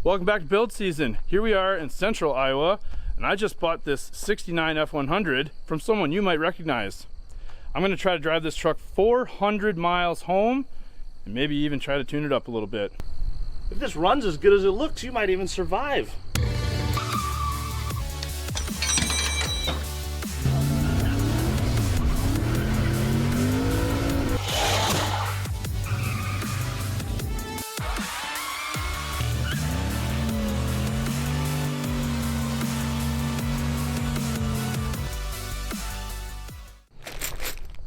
Welcome back to build season. Here we are in central Iowa, and I just bought this 69 F100 from someone you might recognize. I'm going to try to drive this truck 400 miles home and maybe even try to tune it up a little bit. If this runs as good as it looks, you might even survive.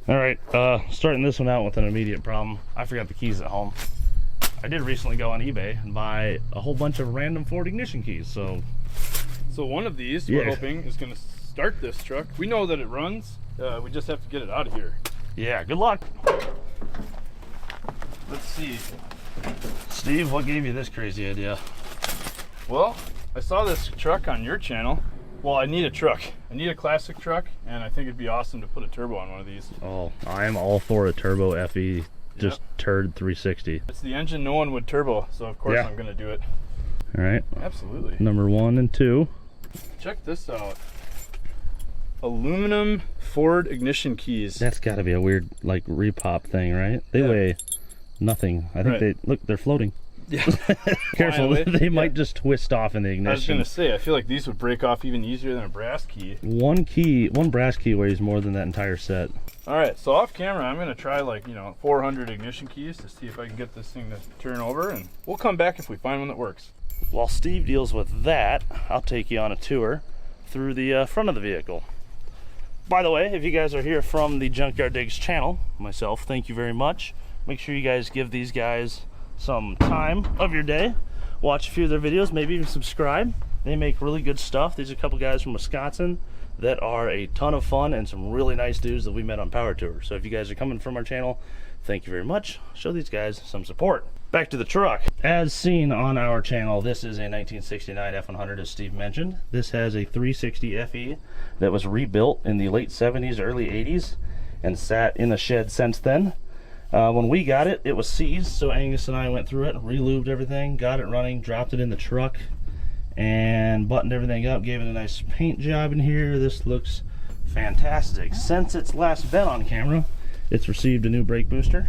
All right, starting this one out with an immediate problem. I forgot the keys at home. I did recently go on eBay and buy a whole bunch of random Ford ignition keys, so one of these, we're hoping, is going to start this truck. We know that it runs, we just have to get it out of here. Yeah, good luck. Let's see. Steve, what gave you this crazy idea? Well, I saw this truck on your channel. Well, I need a truck. I need a classic truck, and I think it'd be awesome to put a turbo on one of these. Oh, I am all for a turbo FE, just turd 360. It's the engine no one would turbo, so of course I'm going to do it. All right. Absolutely. Number 1 and 2. Check this out. Aluminum Ford ignition keys. That's got to be a weird, like, repop thing, right? They weigh nothing. I think they're floating. Yeah. Careful, they might just twist off in the ignition. I was gonna say, I feel like these would break off even easier than a brass key. One brass key weighs more than that entire set. All right, so off camera, I'm gonna try 400 ignition keys to see if I can get this thing to turn over, and we'll come back if we find one that works. While Steve deals with that, I'll take you on a tour through the front of the vehicle. By the way, if you guys are here from the Junkyard Digs channel, myself, thank you very much. Make sure you guys give these guys some time of your day, watch a few of their videos, maybe even subscribe. They make really good stuff. These are a couple guys from Wisconsin that are a ton of fun and some really nice dudes that we met on Power Tour. So if you guys are coming from our channel, thank you very much. Show these guys some support. Back to the truck. As seen on our channel, this is a 1969 F100, as Steve mentioned. This has a 360 FE that was rebuilt in the late 70s, early 80s, and sat in the shed since then. When we got it, it was seized, so Angus and I went through it, re-lubed everything, got it running, dropped it in the truck, and buttoned everything up, gave it a nice paint job in here. This looks fantastic. Since its last been on camera, it's received a new brake booster.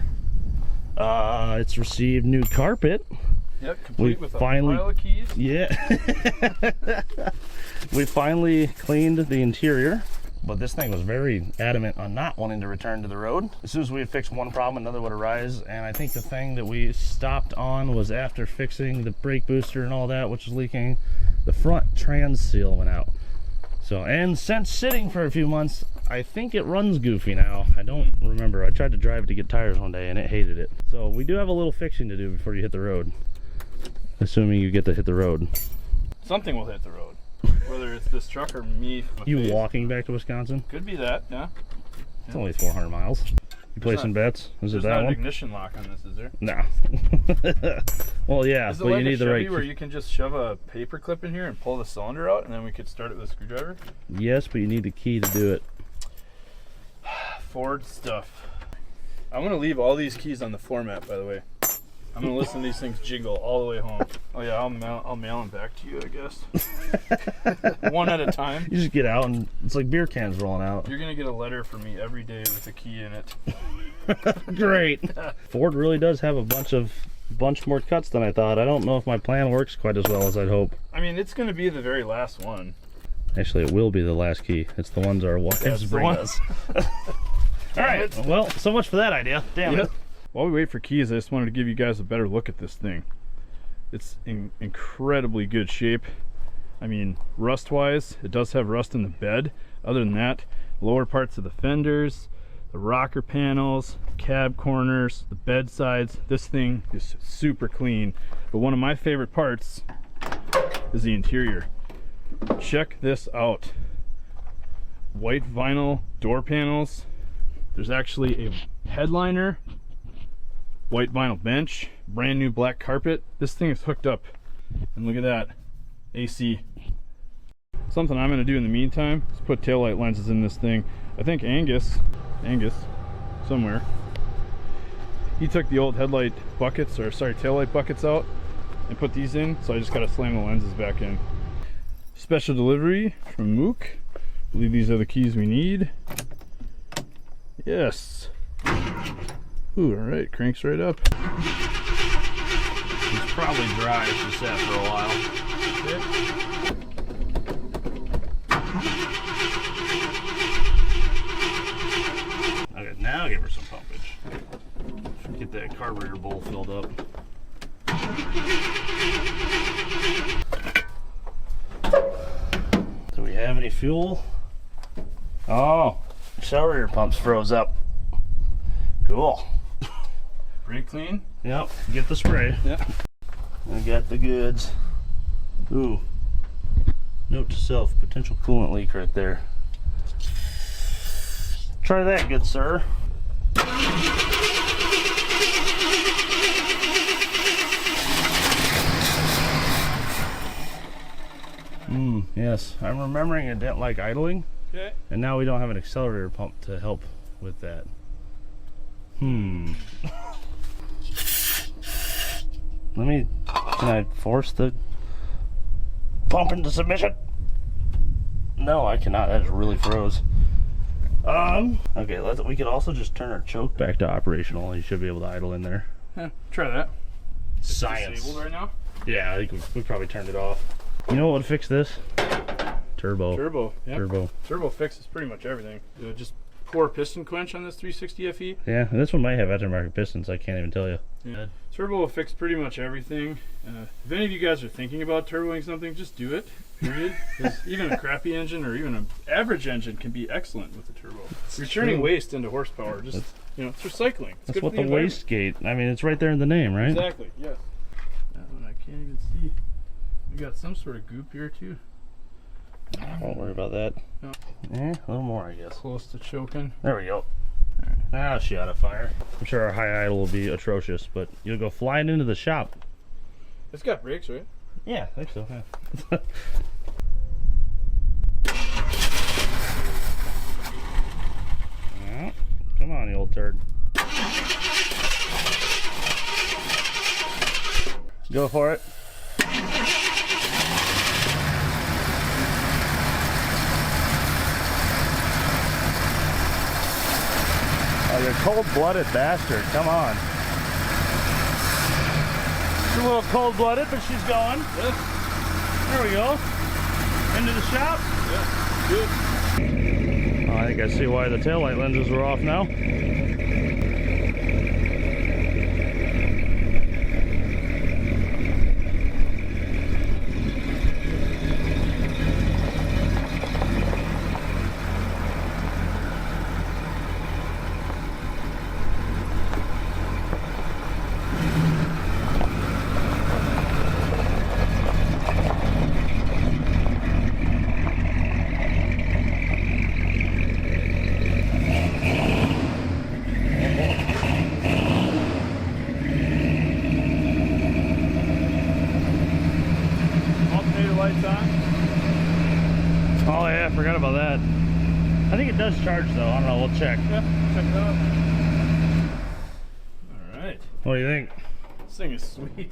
It's received new carpet. Yep, complete with a pile of keys. Yeah. We finally cleaned the interior. But this thing was very adamant on not wanting to return to the road. As soon as we had fixed one problem, another would arise. And I think the thing that we stopped on was after fixing the brake booster and all that, which was leaking, the front trans seal went out. So, and since sitting for a few months, I think it runs goofy now. I don't remember. I tried to drive it to get tires one day and it hated it. So we do have a little fixing to do before you hit the road. Assuming you get to hit the road. Something will hit the road. Whether it's this truck or me. You walking back to Wisconsin? Could be that, yeah. It's only 400 miles. You placing bets? Is it that one? There's not an ignition lock on this, is there? No. Well, yeah, is it but like you need the right. Where you can just shove a paper clip in here and pull the cylinder out, and then we could start it with a screwdriver? Yes, but you need the key to do it. Ford stuff. I'm gonna leave all these keys on the floor mat, by the way. I'm gonna listen to these things jiggle all the way home. Oh yeah, I'll mail them back to you, I guess. One at a time. You just get out and it's like beer cans rolling out. You're gonna get a letter from me every day with a key in it. Great. Ford really does have a bunch more cuts than I thought. I don't know if my plan works quite as well as I'd hope. I mean, it's gonna be the very last one. Actually, it will be the last key. It's the ones our wives bring us. All right. Well, so much for that idea. Damn it. While we wait for keys, I just wanted to give you guys a better look at this thing. It's in incredibly good shape. I mean, rust-wise, it does have rust in the bed. Other than that, lower parts of the fenders, the rocker panels, cab corners, the bed sides, this thing is super clean. But one of my favorite parts is the interior. Check this out. White vinyl door panels. There's actually a headliner, white vinyl bench, brand new black carpet. This thing is hooked up, and look at that, AC. Something I'm going to do in the meantime is put taillight lenses in this thing. I think Angus, somewhere, he took the old headlight buckets, or sorry, taillight buckets out, and put these in, so I just gotta slam the lenses back in. Special delivery from Mook. I believe these are the keys we need. Yes. Ooh, all right, cranks right up. It's probably dry. She sat for a while. Okay, now give her some pumpage. Get that carburetor bowl filled up. Do we have any fuel? Oh, accelerator pump's froze up. Cool. Brake clean? Yep, get the spray. Yep. I got the goods. Ooh. Note to self, potential coolant leak right there. Try that, good sir. Yes, I'm remembering it didn't like idling. Okay. And now we don't have an accelerator pump to help with that. Can I force the pump into submission? No, I cannot. That just really froze. Okay, we could also just turn our choke back to operational. You should be able to idle in there. Yeah, try that. Science. It's disabled right now? Yeah, I think we probably turned it off. You know what would fix this? Turbo. Turbo, yep. Turbo. Turbo fixes pretty much everything. Just pour piston quench on this 360 FE. Yeah, and this one might have aftermarket pistons. I can't even tell you. Yeah. Turbo will fix pretty much everything. If any of you guys are thinking about turboing something, just do it. Period. 'Cause even a crappy engine or even an average engine can be excellent with a turbo. You're turning waste into horsepower. Just it's recycling. It's That's good what for the environment. waste gate. I mean, it's right there in the name, right? Exactly. Yes. That one I can't even see. We got some sort of goop here too. Don't worry about that. No. A little more, I guess. Close to choking. There we go. Now she out of fire. I'm sure our high idle will be atrocious, but you'll go flying into the shop. It's got brakes, right? Yeah, I think so. Yeah. Well, come on, you old turd. Go for it. Oh, you cold-blooded bastard. Come on. She's a little cold-blooded, but she's going. Yes. There we go. Into the shop. Yeah. Good. Oh, I think I see why the taillight lenses were off now. Oh yeah, I forgot about that. I think it does charge though. I don't know, we'll check. Yeah, check it out. Alright. What do you think? This thing is sweet.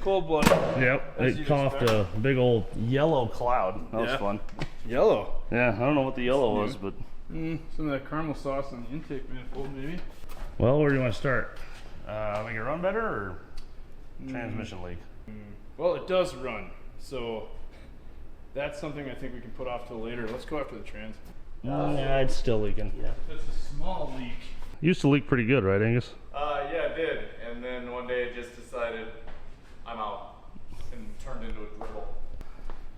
Cold blooded. Yep, As it you'd coughed a big old yellow cloud. That was fun. Yellow. Yeah, I don't know what the yellow was, but... Some of that caramel sauce on the intake manifold maybe. Well, where do you want to start? Make it run better or transmission leak? Well, it does run, so that's something I think we can put off till later. Let's go after the trans. Yeah, it's still leaking. Yeah, that's a small leak. Used to leak pretty good, right, Angus? Yeah, it did. And then one day it just decided I'm out and turned into a dribble.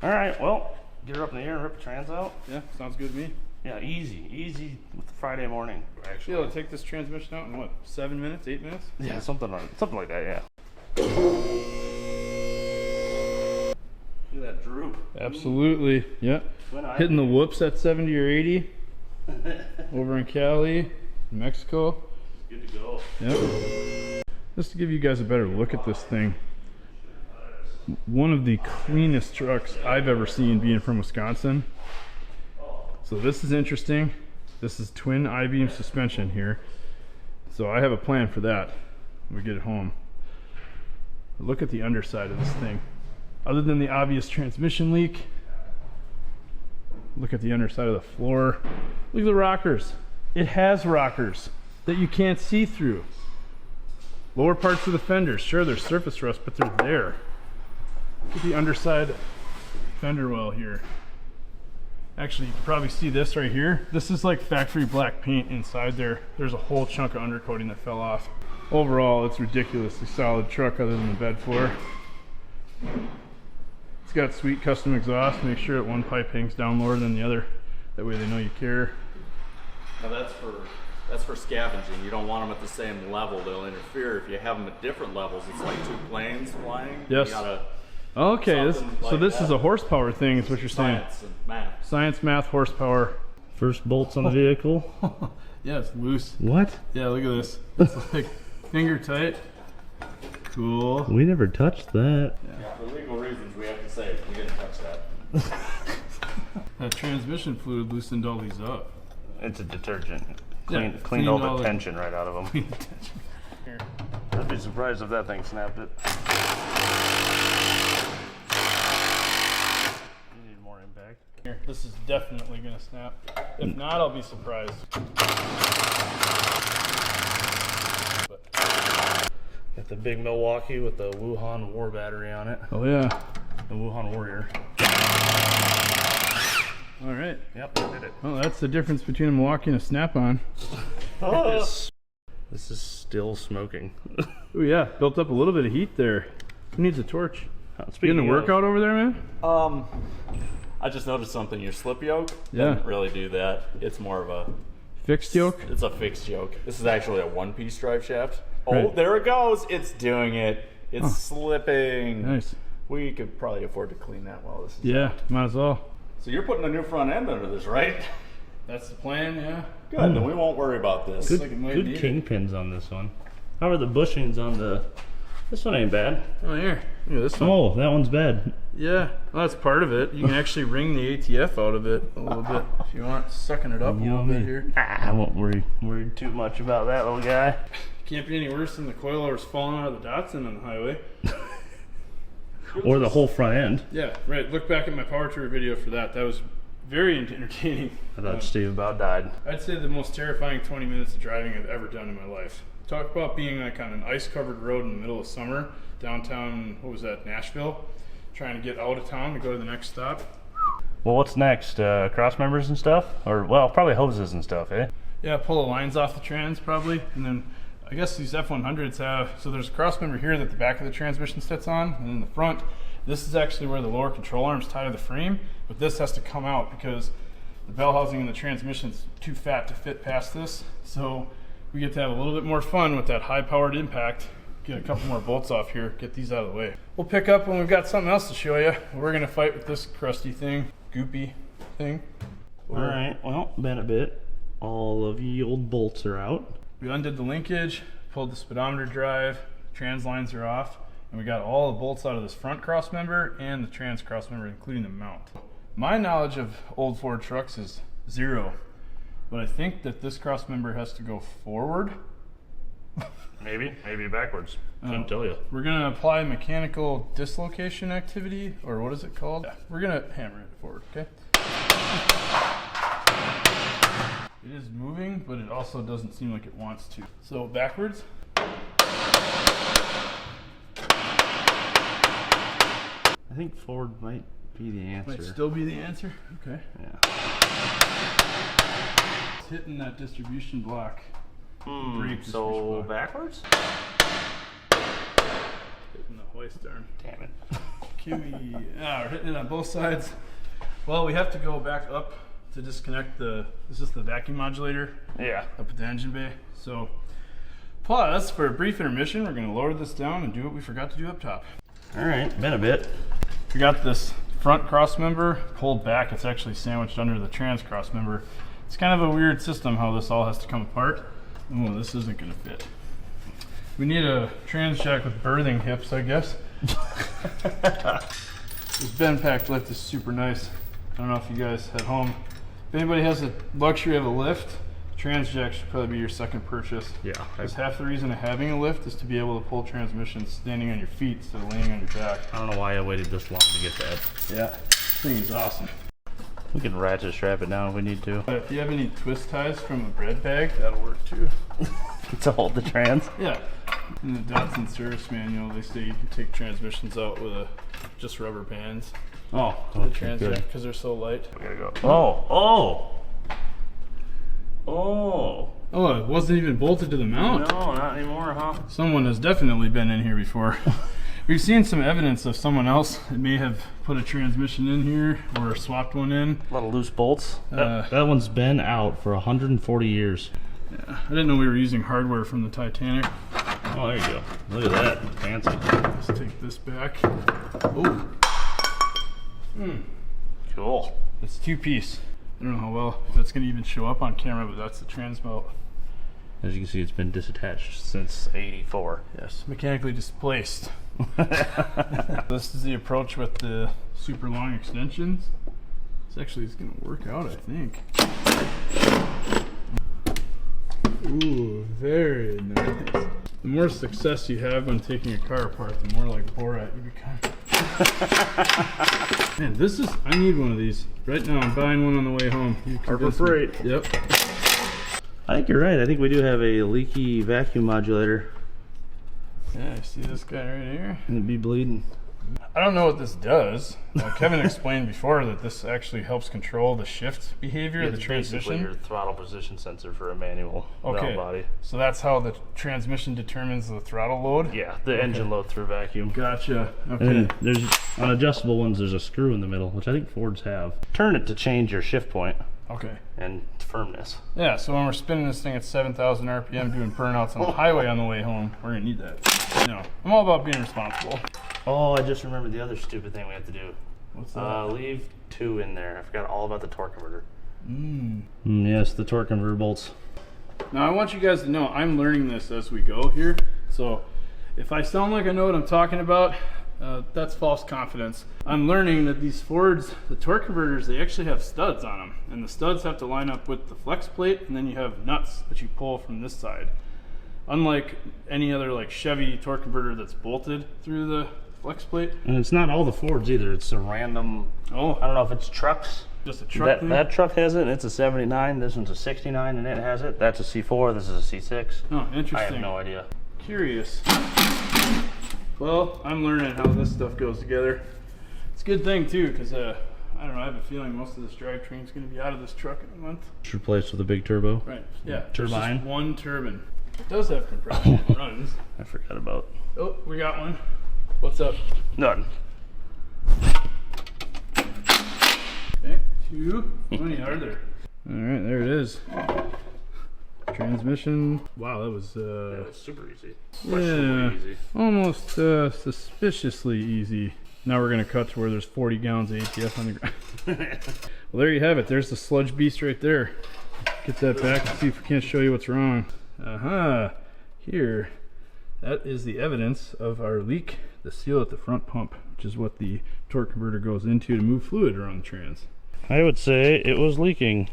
All right, well, get her up in the air and rip the trans out. Yeah, sounds good to me. Yeah, easy with the Friday morning. Actually, able to take this transmission out in what, 7 minutes, 8 minutes? Yeah, something like that. Yeah. Look at that droop. Absolutely. Yeah. Hitting the whoops at 70 or 80 over in Cali, Mexico. Good to go. Yep. Just to give you guys a better look at this thing. One of the cleanest trucks I've ever seen being from Wisconsin. So this is interesting. This is twin I-beam suspension here. So I have a plan for that when we get it home. Look at the underside of this thing. Other than the obvious transmission leak, look at the underside of the floor. Look at the rockers. It has rockers that you can't see through. Lower parts of the fenders, sure, there's surface rust, but they're there. Look at the underside fender well here. Actually, you can probably see this right here. This is like factory black paint inside there. There's a whole chunk of undercoating that fell off. Overall, it's ridiculously solid truck other than the bed floor. It's got sweet custom exhaust. Make sure that one pipe hangs down lower than the other. That way they know you care. Now that's for scavenging. You don't want them at the same level. They'll interfere. If you have them at different levels, it's like two planes flying. Yes. You gotta Okay, so this that. is a horsepower thing, is what you're saying. Science and math. Science, math, horsepower. First bolts on the vehicle. Yeah, it's loose. What? Yeah, look at this. It's like finger tight. Cool. We never touched that. Yeah, for legal reasons, we have to say we didn't touch that. That transmission fluid loosened all these up. It's a detergent. Yeah, Cleaned all the tension right out of them. Here. I'd be surprised if that thing snapped it. You need more impact. Here, this is definitely gonna snap. If not, I'll be surprised. Got the big Milwaukee with the Wuhan War battery on it. Oh yeah. The Wuhan Warrior. All right. Yep, I did it. Well, that's the difference between a Milwaukee and a Snap-on. This is still smoking. Oh yeah, built up a little bit of heat there. Who needs a torch? You Speaking getting a workout over there, man? I just noticed something. Your slip yoke doesn't really do that. It's more of a Fixed yoke? It's a fixed yoke. This is actually a one-piece drive shaft. Oh, Right. there it goes. It's doing it. It's slipping. Nice. We could probably afford to clean that while this is Yeah, might as well. So you're putting a new front end under this, right? That's the plan, yeah. Good, then we won't worry about this. Good, like it might good need it. kingpins on this one. How are the bushings on the... This one ain't bad. Oh, here. Look at this one. Oh, that one's bad. Yeah, well, that's part of it. You can actually wring the ATF out of it a little bit if you want. Sucking it up a little bit here. I won't worry too much about that little guy. Can't be any worse than the coilovers falling out of the Datsun on the highway. Or the whole front end. Yeah, right. Look back at my power tour video for that. That was very entertaining. I thought Steve about died. I'd say the most terrifying 20 minutes of driving I've ever done in my life. Talk about being like on an ice-covered road in the middle of summer, downtown, what was that, Nashville? Trying to get out of town to go to the next stop. Well, what's next? Cross members and stuff? Or, well, probably hoses and stuff, eh? Yeah, pull the lines off the trans probably, and then I guess these F100s have, so there's a cross member here that the back of the transmission sits on, and in the front, this is actually where the lower control arms tie to the frame, but this has to come out because the bell housing in the transmission is too fat to fit past this, so we get to have a little bit more fun with that high-powered impact. Get a couple more bolts off here, get these out of the way. We'll pick up when we've got something else to show you. We're gonna fight with this crusty thing, goopy thing. All right, well, been a bit. All of the old bolts are out. We undid the linkage, pulled the speedometer drive, trans lines are off, and we got all the bolts out of this front cross member and the trans cross member, including the mount. My knowledge of old Ford trucks is 0, but I think that this cross member has to go forward. Maybe backwards. Couldn't tell you. We're gonna apply mechanical dislocation activity, or what is it called? Yeah, we're gonna hammer it forward, okay? It is moving, but it also doesn't seem like it wants to. So backwards. I think forward might be the answer. Might still be the answer? Okay. Yeah. It's hitting that distribution block. Brake So distribution block. backwards? Hitting the hoist arm. Damn it. Kiwi. We're hitting it on both sides. Well, we have to go back up to disconnect this is the vacuum modulator Yeah. up at the engine bay. So pause for a brief intermission. We're gonna lower this down and do what we forgot to do up top. All right, been a bit. We got this front cross member pulled back. It's actually sandwiched under the trans cross member. It's kind of a weird system how this all has to come apart. Oh, this isn't gonna fit. We need a trans jack with birthing hips, I guess. This bend pack lift is super nice. I don't know if you guys at home, if anybody has the luxury of a lift, Transjack should probably be your second purchase. Yeah. Because half the reason of having a lift is to be able to pull transmissions standing on your feet instead of laying on your back. I don't know why I waited this long to get that. Yeah, this thing is awesome. We can ratchet strap it down if we need to. But if you have any twist ties from a bread bag, that'll work too. To hold the trans? Yeah. In the Datsun service manual, they say you can take transmissions out with just rubber bands. Oh, The okay, Transjack, good. because they're so light. We gotta go. Oh! Oh, it wasn't even bolted to the mount. No, not anymore, huh? Someone has definitely been in here before. We've seen some evidence of someone else that may have put a transmission in here or swapped one in. A lot of loose bolts. That one's been out for 140 years. Yeah, I didn't know we were using hardware from the Titanic. Oh, there you go. Look at that. Fancy. Let's take this back. Oh. Cool. It's 2-piece. I don't know how well if that's going to even show up on camera, but that's the trans mount. As you can see, it's been disattached since '84. Yes, mechanically displaced. This is the approach with the super long extensions. This actually is going to work out, I think. Ooh, very nice. The more success you have when taking a car apart, the more like Borat you become. Man, this is, I need one of these. Right now, I'm buying one on the way home. Harbor Freight. Yep. I think you're right. I think we do have a leaky vacuum modulator. Yeah, you see this guy right here? And it'd be bleeding. I don't know what this does. Kevin explained before that this actually helps control the shift behavior of the Basically transmission. your throttle position sensor for a manual valve body. So that's how the transmission determines the throttle load? Yeah, the engine load through vacuum. Gotcha. Okay. And then there's, on adjustable ones, there's a screw in the middle, which I think Fords have. Turn it to change your shift point Okay. and firmness. Yeah, so when we're spinning this thing at 7,000 RPM doing burnouts on the highway on the way home, we're going to need that. You know, I'm all about being responsible. Oh, I just remembered the other stupid thing we have to do. What's that? Leave 2 in there. I forgot all about the torque converter. Yes, the torque converter bolts. Now I want you guys to know I'm learning this as we go here. So if I sound like I know what I'm talking about, that's false confidence. I'm learning that these Fords, the torque converters, they actually have studs on them. And the studs have to line up with the flex plate, and then you have nuts that you pull from this side. Unlike any other like Chevy torque converter that's bolted through the flex plate. And it's not all the Fords either. It's a random, I don't know if it's trucks. Just a truck thing? That truck has it, and it's a 79. This one's a 69, and it has it. That's a C4. This is a C6. Oh, interesting. I have no idea. Curious. Well, I'm learning how this stuff goes together. It's a good thing too, because I don't know, I have a feeling most of this drivetrain is going to be out of this truck in a month. It's replaced with a big turbo. Right, yeah. Turbine. There's just one turbine. It does have compression. It runs. I forgot about. Oh, we got one. What's up? None. Okay, 2. How many are there? Alright, there it is. Transmission. Wow, that was super easy. yeah, almost suspiciously easy. Now we're going to cut to where there's 40 gallons of ATF on the ground. Well, there you have it. There's the sludge beast right there. Get that back and see if we can't show you what's wrong. Aha! Here. That is the evidence of our leak, the seal at the front pump, which is what the torque converter goes into to move fluid around the trans. I would say it was leaking.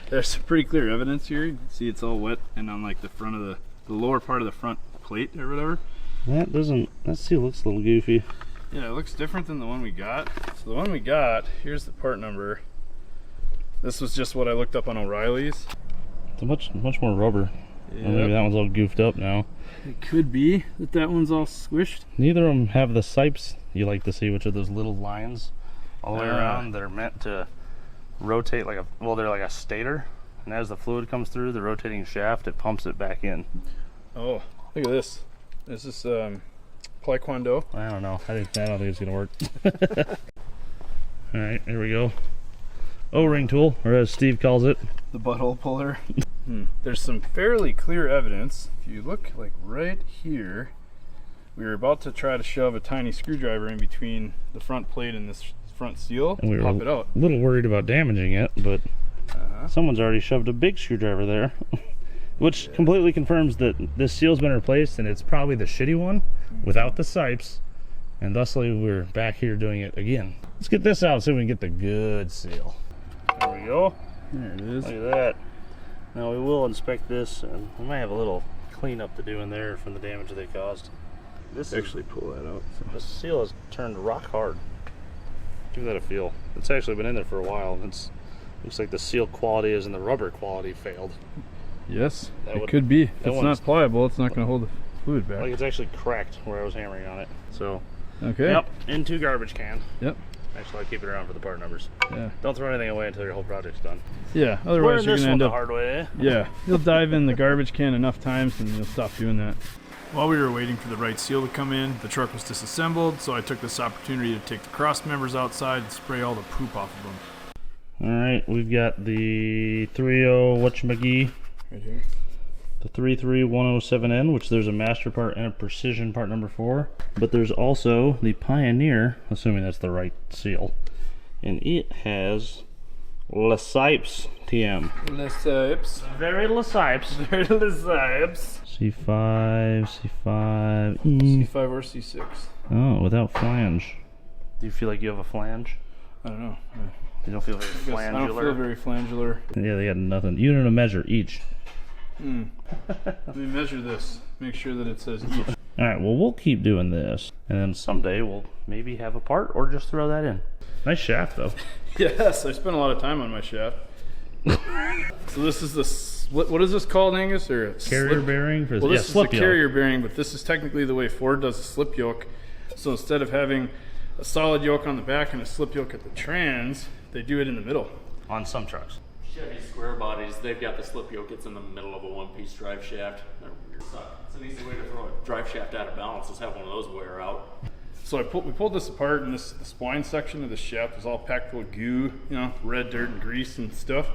There's some pretty clear evidence here. You can see it's all wet and on like the front of the lower part of the front plate or whatever. That seal looks a little goofy. Yeah, it looks different than the one we got. So the one we got, here's the part number. This was just what I looked up on O'Reilly's. It's much more rubber. Yep. Well, maybe that one's all goofed up now. It could be that one's all squished. Neither of them have the sipes you like to see, which are those little lines all the way around. They're meant to rotate like they're like a stator. And as the fluid comes through the rotating shaft, it pumps it back in. Oh, look at this. Is this Taekwondo? I don't know. I don't think it's gonna work. All right, here we go. O-ring tool, or as Steve calls it, the butthole puller. There's some fairly clear evidence. If you look like right here, we were about to try to shove a tiny screwdriver in between the front plate and this front seal and we to were pop it out. a little worried about damaging it, but someone's already shoved a big screwdriver there, which completely confirms that this seal's been replaced, and it's probably the shitty one without the sipes, and thusly we're back here doing it again. Let's get this out so we can get the good seal. There we go. There it is. Look at that. Now we will inspect this, and we might have a little cleanup to do in there from the damage they caused. This Actually, pull that out. So. the seal has turned rock hard. Give that a feel. It's actually been in there for a while, and looks like the seal quality is and the rubber quality failed. Yes, it could be. If it's not pliable, it's not going to hold the fluid back. Like it's actually cracked where I was hammering on it. So, okay. Yep, into garbage can. Yep. Actually, I'll keep it around for the part numbers. Yeah. Don't throw anything away until your whole project's done. Yeah, otherwise you're going to end up... the hard way, eh? Yeah, you'll dive in the garbage can enough times and you'll stop doing that. While we were waiting for the right seal to come in, the truck was disassembled, so I took this opportunity to take the cross members outside and spray all the poop off of them. Alright, we've got the 30 whatchamagee. Right here. The 33107N, which there's a master part and a precision part number 4. But there's also the Pioneer, assuming that's the right seal. And it has Lesipes TM. Lesipes. Very Lesipes. Very Lesipes. C5, C5, C5 or C6. Oh, without flange. Do you feel like you have a flange? I don't know. You don't feel very flangular? I don't feel very flangular. Yeah, they got nothing. Unit of measure each. Let me measure this. Make sure that it says each. Alright, well, we'll keep doing this. And then someday we'll maybe have a part or just throw that in. Nice shaft, though. Yes, I spent a lot of time on my shaft. So this is the... What is this called, Angus? Or carrier bearing? Well, this is the carrier bearing, but this is technically the way Ford does a slip yoke. So instead of having a solid yoke on the back and a slip yoke at the trans, they do it in the middle. On some trucks. Chevy square bodies, they've got the slip yoke. It's in the middle of a one-piece drive shaft. They're weird. It's an easy way to throw a drive shaft out of balance is have one of those wear out. So we pulled this apart, and the spline section of the shaft was all packed full of goo, you know, red dirt and grease and stuff.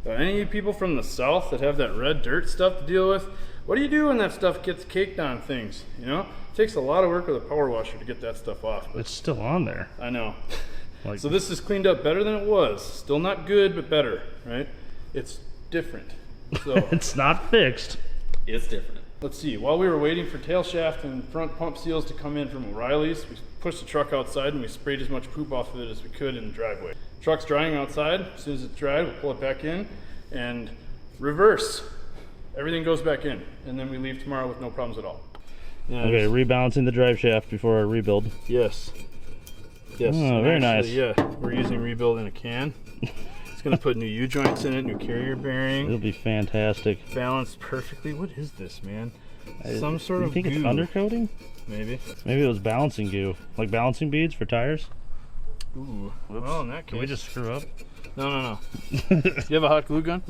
Any people from the south that have that red dirt stuff to deal with, what do you do when that stuff gets caked on things? You know, it takes a lot of work with a power washer to get that stuff off. It's still on there. I know. So this is cleaned up better than it was. Still not good, but better, right? It's different. So it's not fixed. It's different. Let's see. While we were waiting for tail shaft and front pump seals to come in from O'Reilly's, we pushed the truck outside and we sprayed as much poop off of it as we could in the driveway. Truck's drying outside. As soon as it's dried, we'll pull it back in and reverse. Everything goes back in, and then we leave tomorrow with no problems at all. Yeah, okay, rebalancing the drive shaft before our rebuild. Yes. Yes. Oh, very nice. Yeah, we're using rebuild in a can. It's going to put new U-joints in it, new carrier bearing. It'll be fantastic. Balanced perfectly. What is this, man? Some sort of goo. You think it's undercoating? Maybe. Maybe it was balancing goo. Like balancing beads for tires? Ooh. Whoops. Well, in that case. Can we just screw up? No. You have a hot glue gun?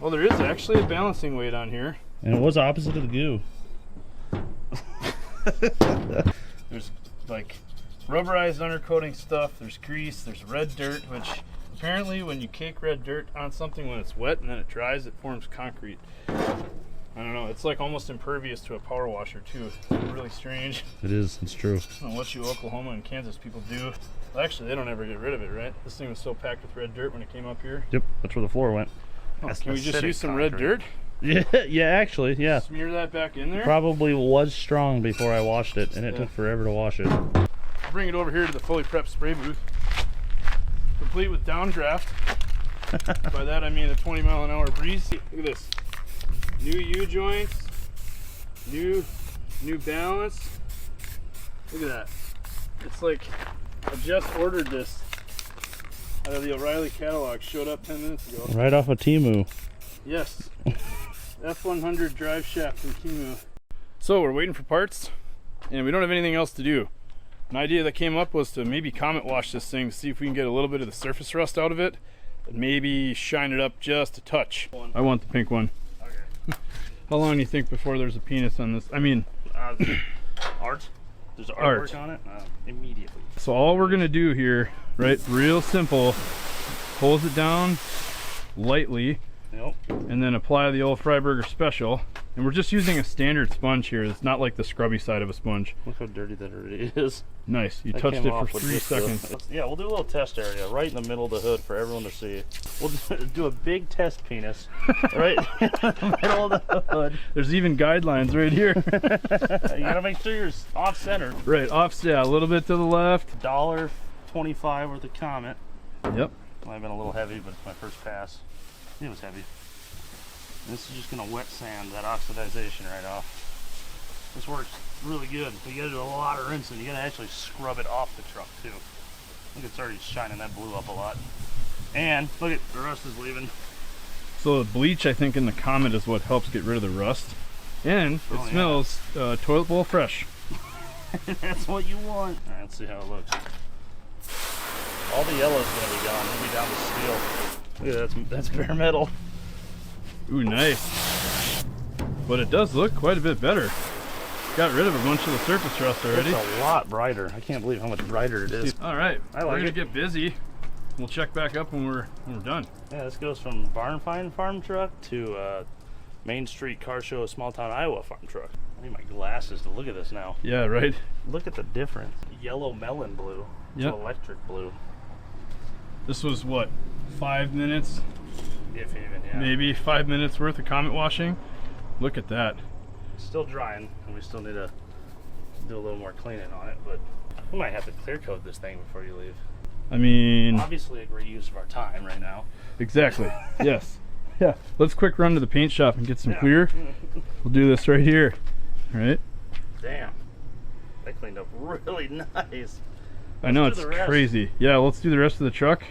Well, there is actually a balancing weight on here. And it was opposite of the goo. There's like rubberized undercoating stuff, there's grease, there's red dirt, which apparently when you cake red dirt on something when it's wet and then it dries, it forms concrete. I don't know, it's like almost impervious to a power washer too. It's really strange. It is, it's true. I don't know what you Oklahoma and Kansas people do. Well, actually, they don't ever get rid of it, right? This thing was so packed with red dirt when it came up here. Yep, that's where the floor went. Oh, can we just use some red dirt? Yeah, actually, yeah. Smear that back in there? Probably was strong before I washed it, and it took forever to wash it. Bring it over here to the fully prepped spray booth. Complete with downdraft. By that I mean a 20-mile-an-hour breeze. Look at this. New U-joints. New balance. Look at that. It's like I just ordered this out of the O'Reilly catalog. Showed up 10 minutes ago. Right off of Temu. Yes. F100 Driveshaft from Temu. So we're waiting for parts, and we don't have anything else to do. An idea that came up was to maybe comet wash this thing to see if we can get a little bit of the surface rust out of it, and maybe shine it up just a touch. I want the pink one. Okay. How long do you think before there's a penis on this? I mean, art. There's artwork on it. Immediately. So all we're gonna do here, right? Real simple. Hose it down lightly. Yep. And then apply the old Freiberger Special. And we're just using a standard sponge here. It's not like the scrubby side of a sponge. Look how dirty that already is. Nice. You touched it for 3 seconds. Yeah, we'll do a little test area right in the middle of the hood for everyone to see. We'll do a big test penis right in the middle of the hood. There's even guidelines right here. You gotta make sure you're off-center. Right, yeah, a little bit to the left. $1.25 worth of Comet. Yep. Might have been a little heavy, but it's my first pass. It was heavy. This is just gonna wet sand that oxidization right off. This works really good. But you gotta do a lot of rinsing. You gotta actually scrub it off the truck too. Look, it's already shining. That blew up a lot. And look at the rust is leaving. So the bleach, I think, in the Comet is what helps get rid of the rust. And it smells toilet bowl fresh. That's what you want. All right, let's see how it looks. All the yellow's gonna be gone. It'll be down to steel. Look at that, that's bare metal. Ooh, nice. But it does look quite a bit better. Got rid of a bunch of the surface rust already. It's a lot brighter. I can't believe how much brighter it is. All right, I like we're gonna it. get busy. We'll check back up when we're done. Yeah, this goes from barn find farm truck to Main Street car show, small town Iowa farm truck. I need my glasses to look at this now. Yeah, right. Look at the difference. Yellow melon blue to Yep. electric blue. This was what, 5 minutes? If even, yeah. Maybe 5 minutes worth of Comet washing. Look at that. It's still drying, and we still need to do a little more cleaning on it, but we might have to clear coat this thing before you leave. I mean, Obviously a great use of our time right now. exactly. Yes. Yeah. Let's quick run to the paint shop and get some Yeah. clear. We'll do this right here. All right. Damn. That cleaned up really nice. I know, Let's it's do the rest. crazy. Yeah, let's do the rest of the truck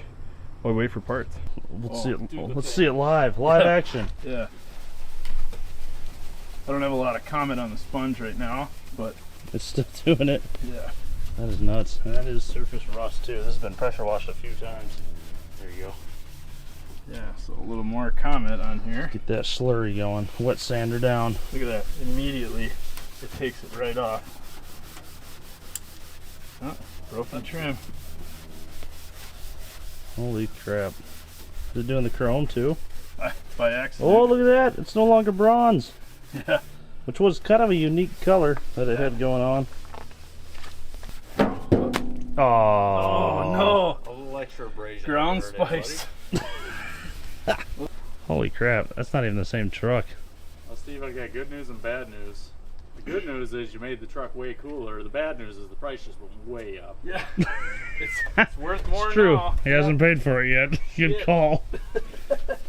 while we wait for parts. Let's Oh, see it. dude, Let's see it live action. Yeah. I don't have a lot of comment on the sponge right now, but It's still doing it. yeah. That is nuts. And that is surface rust too. This has been pressure washed a few times. There you go. Yeah, so a little more comment on here. Get that slurry going. Wet sander down. Look at that. Immediately, it takes it right off. Oh, broken trim. Holy crap. Is it doing the chrome too? By accident. Oh, look at that. It's no longer bronze. Yeah. Which was kind of a unique color that it had going on. Oh, Oh, no. Electroabrasion. Ground Whatever it is, spice. Holy crap. That's not even the same truck. Well, Steve, I got good news and bad news. The good news is you made the truck way cooler. The bad news is the price just went way up. Yeah. it's worth more It's true. now. He hasn't paid for it yet. Good Shit. call.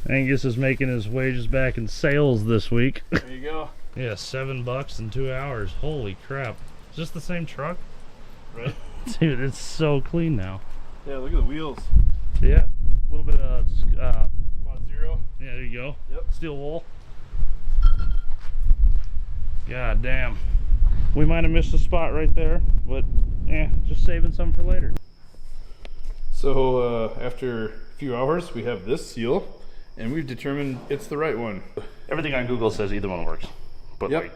Angus is making his wages back in sales this week. There you go. Yeah, $7 in 2 hours. Holy crap. Is this the same truck? Right? Dude, it's so clean now. Yeah, look at the wheels. Yeah. A little bit of, Quad zero. yeah, there you go. Yep. Steel wool. God damn. We might have missed a spot right there, but just saving some for later. So after a few hours, we have this seal, and we've determined it's the right one. Everything on Google says either one works. But Yep.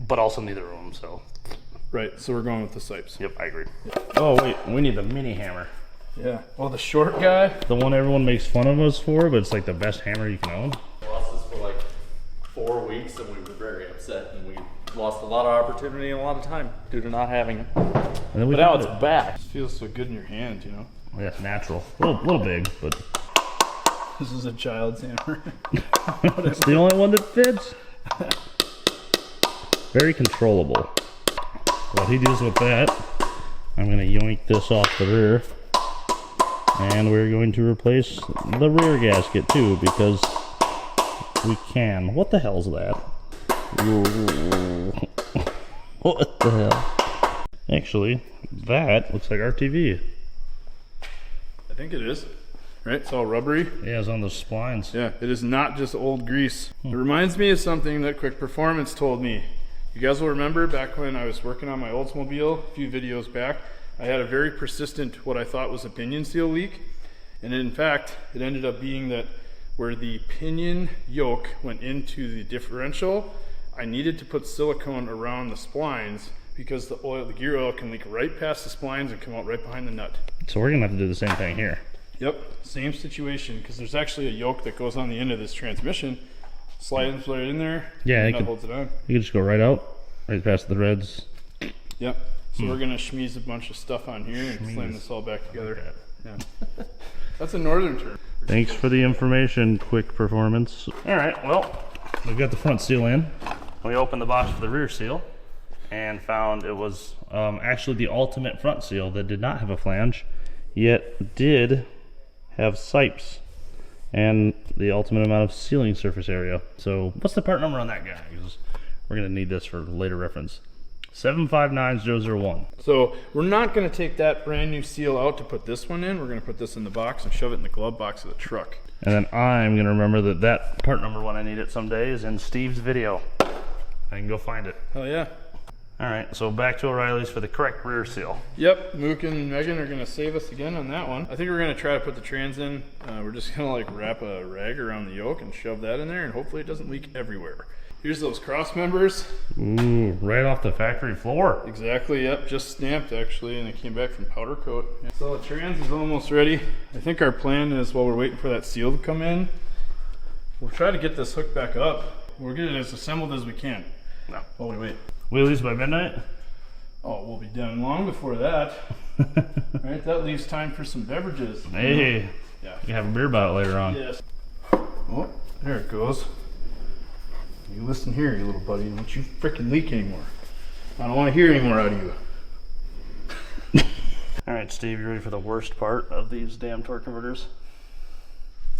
but also neither of them, so. Right, so we're going with the Sipes. Yep, I agree. Oh wait, we need the mini hammer. Yeah. Well, the short guy. The one everyone makes fun of us for, but it's like the best hammer you can own. We lost this for like 4 weeks, and we were very upset, and we lost a lot of opportunity and a lot of time due to not having it. And then we But now found it's it. back. It feels so good in your hand, you know. Oh, yeah, it's natural. A little big, but This is a child's hammer. it's the only one that fits. Very controllable. What he does with that, I'm going to yoink this off the rear. And we're going to replace the rear gasket too, because we can. What the hell's that? What the hell? Actually, that looks like RTV. I think it is. Right? It's all rubbery. Yeah, it's on those splines. Yeah, it is not just old grease. It reminds me of something that Quick Performance told me. You guys will remember back when I was working on my Oldsmobile a few videos back, I had a very persistent, what I thought was a pinion seal leak. And in fact, it ended up being that where the pinion yoke went into the differential, I needed to put silicone around the splines because the gear oil can leak right past the splines and come out right behind the nut. So we're going to have to do the same thing here. Yep, same situation, because there's actually a yoke that goes on the end of this transmission. Slides right in there, Yeah, and it that could- holds it on. You can just go right out, right past the reds. Yep, so we're going to schmeeze a bunch of stuff on here and slam this all back together. Yeah. That's a northern term. Thanks for the information, Quick Performance. All right, well, we've got the front seal in. We opened the box for the rear seal and found it was actually the ultimate front seal that did not have a flange, yet did have sipes. and the ultimate amount of sealing surface area. So what's the part number on that guy? Because we're gonna need this for later reference. 759001. So we're not going to take that brand new seal out to put this one in. We're going to put this in the box and shove it in the glove box of the truck. And then I'm gonna remember that that part number when I need it someday is in Steve's video. I can go find it. Oh yeah. All right, so back to O'Reilly's for the correct rear seal. Yep, Mook and Megan are going to save us again on that one. I think we're going to try to put the trans in. We're just going to like wrap a rag around the yoke and shove that in there, and hopefully it doesn't leak everywhere. Here's those cross members. Ooh, right off the factory floor. Exactly, yep, just stamped actually, and it came back from powder coat. So the trans is almost ready. I think our plan is, while we're waiting for that seal to come in, we'll try to get this hooked back up. We'll get it as assembled as we can. No. While we wait. Wheelies by midnight? Oh, we'll be done long before that. Right, that leaves time for some beverages. Hey, yeah. you can have a beer bottle later on. Yes. Oh, there it goes. You listen here, you little buddy. Don't you frickin' leak anymore. I don't want to hear any more out of you. All right, Steve, you ready for the worst part of these damn torque converters?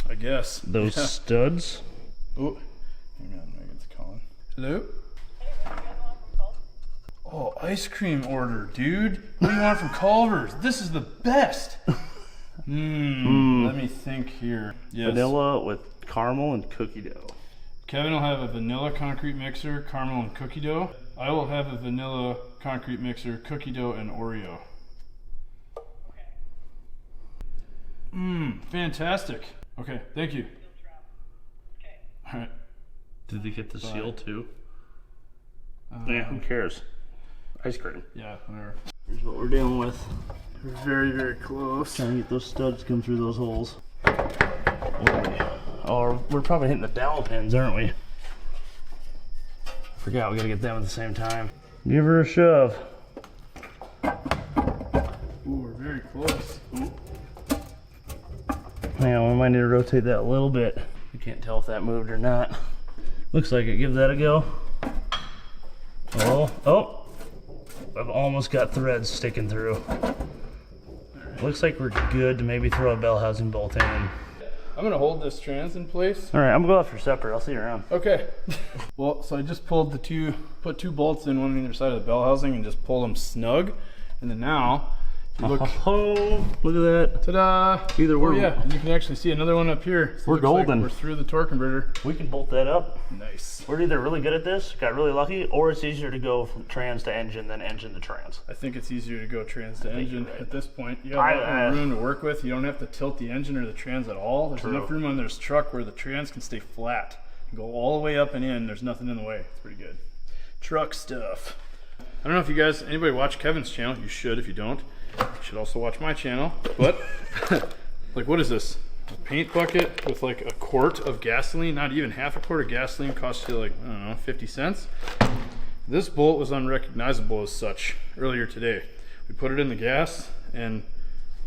I guess. Those studs. Oh, hang on, Megan's calling. Hello? Oh, ice cream order, dude. What do you want from Culver's? This is the best. Let me think here. Yes. Vanilla with caramel and cookie dough. Kevin will have a vanilla concrete mixer, caramel and cookie dough. I will have a vanilla concrete mixer, cookie dough, and Oreo. Fantastic. Okay, thank you. All right. Did they get the seal too? Yeah, who cares? Ice cream. Yeah, whatever. Here's what we're dealing with. We're very, very close. Trying to get those studs to come through those holes. Oh, we're probably hitting the dowel pins, aren't we? Forgot we gotta get them at the same time. Give her a shove. Ooh, we're very close. Hang on, we might need to rotate that a little bit. We can't tell if that moved or not. Looks like it. Give that a go. Oh. I've almost got threads sticking through. Looks like we're good to maybe throw a bell housing bolt in. I'm gonna hold this trans in place. All right, I'm gonna go out for supper. I'll see you around. Okay. Well, so I just put two bolts in, one on either side of the bell housing, and just pull them snug. And then now, if you look. Oh, look at that. Ta-da! Either way. Oh yeah, and you can actually see another one up here. So We're golden. Like we're through the torque converter. We can bolt that up. Nice. We're either really good at this, got really lucky, or it's easier to go from trans to engine than engine to trans. I think it's easier to go trans to engine right. at this point. You got a lot more room to work with. You don't have to tilt the engine or the trans at all. There's enough room on this truck where the trans can stay flat. You go all the way up and in. There's nothing in the way. It's pretty good. Truck stuff. I don't know if you guys, anybody watch Kevin's channel. You should if you don't. You should also watch my channel. But, like, what is this? A paint bucket with like a quart of gasoline, not even half a quart of gasoline, costs you like, I don't know, 50 cents. This bolt was unrecognizable as such earlier today. We put it in the gas and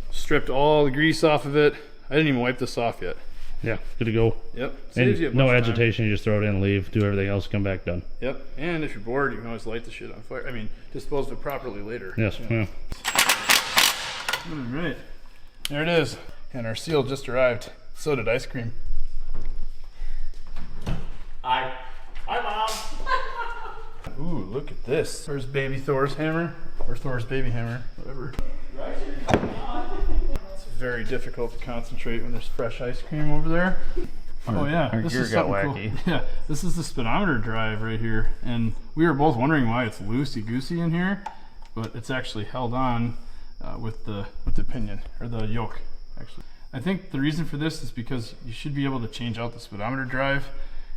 stripped all the grease off of it. I didn't even wipe this off yet. Yeah, good to go. Yep. Saves you a bunch no of time. agitation, you just throw it in, leave, do everything else, come back, done. Yep. And if you're bored, you can always light the shit on fire. I mean, dispose of it properly later. Yes, yeah. All right. There it is. And our seal just arrived. So did ice cream. Hi, Mom. Ooh, look at this. There's baby Thor's hammer, or Thor's baby hammer, whatever. It's very difficult to concentrate when there's fresh ice cream over there. Oh yeah, this is something wacky. Cool. Yeah, this is the speedometer drive right here, and we were both wondering why it's loosey-goosey in here, but it's actually held on with the pinion or the yoke. Actually, I think the reason for this is because you should be able to change out the speedometer drive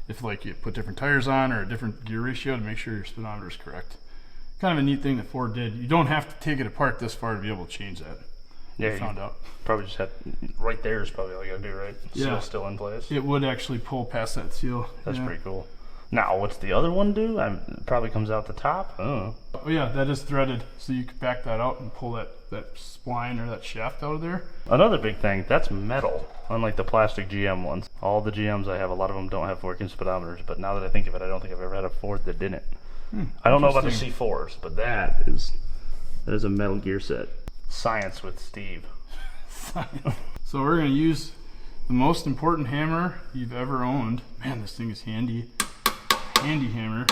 if like you put different tires on or a different gear ratio to make sure your speedometer is correct. Kind of a neat thing that Ford did. You don't have to take it apart this far to be able to change that. Yeah, I found out. Probably just have right there is probably all you gotta do, right? Yeah, still in place. It would actually pull past that seal. That's pretty cool. Now, what's the other one do? It probably comes out the top. Oh yeah, that is threaded, so you could back that out and pull that spline or that shaft out of there. Another big thing, that's metal, unlike the plastic GM ones. All the GMs I have, a lot of them don't have working speedometers, but now that I think of it, I don't think I've ever had a Ford that didn't. I don't know about the C4s, but that is a metal gear set. Science with Steve. So we're going to use the most important hammer you've ever owned. Man, this thing is handy. Handy hammer.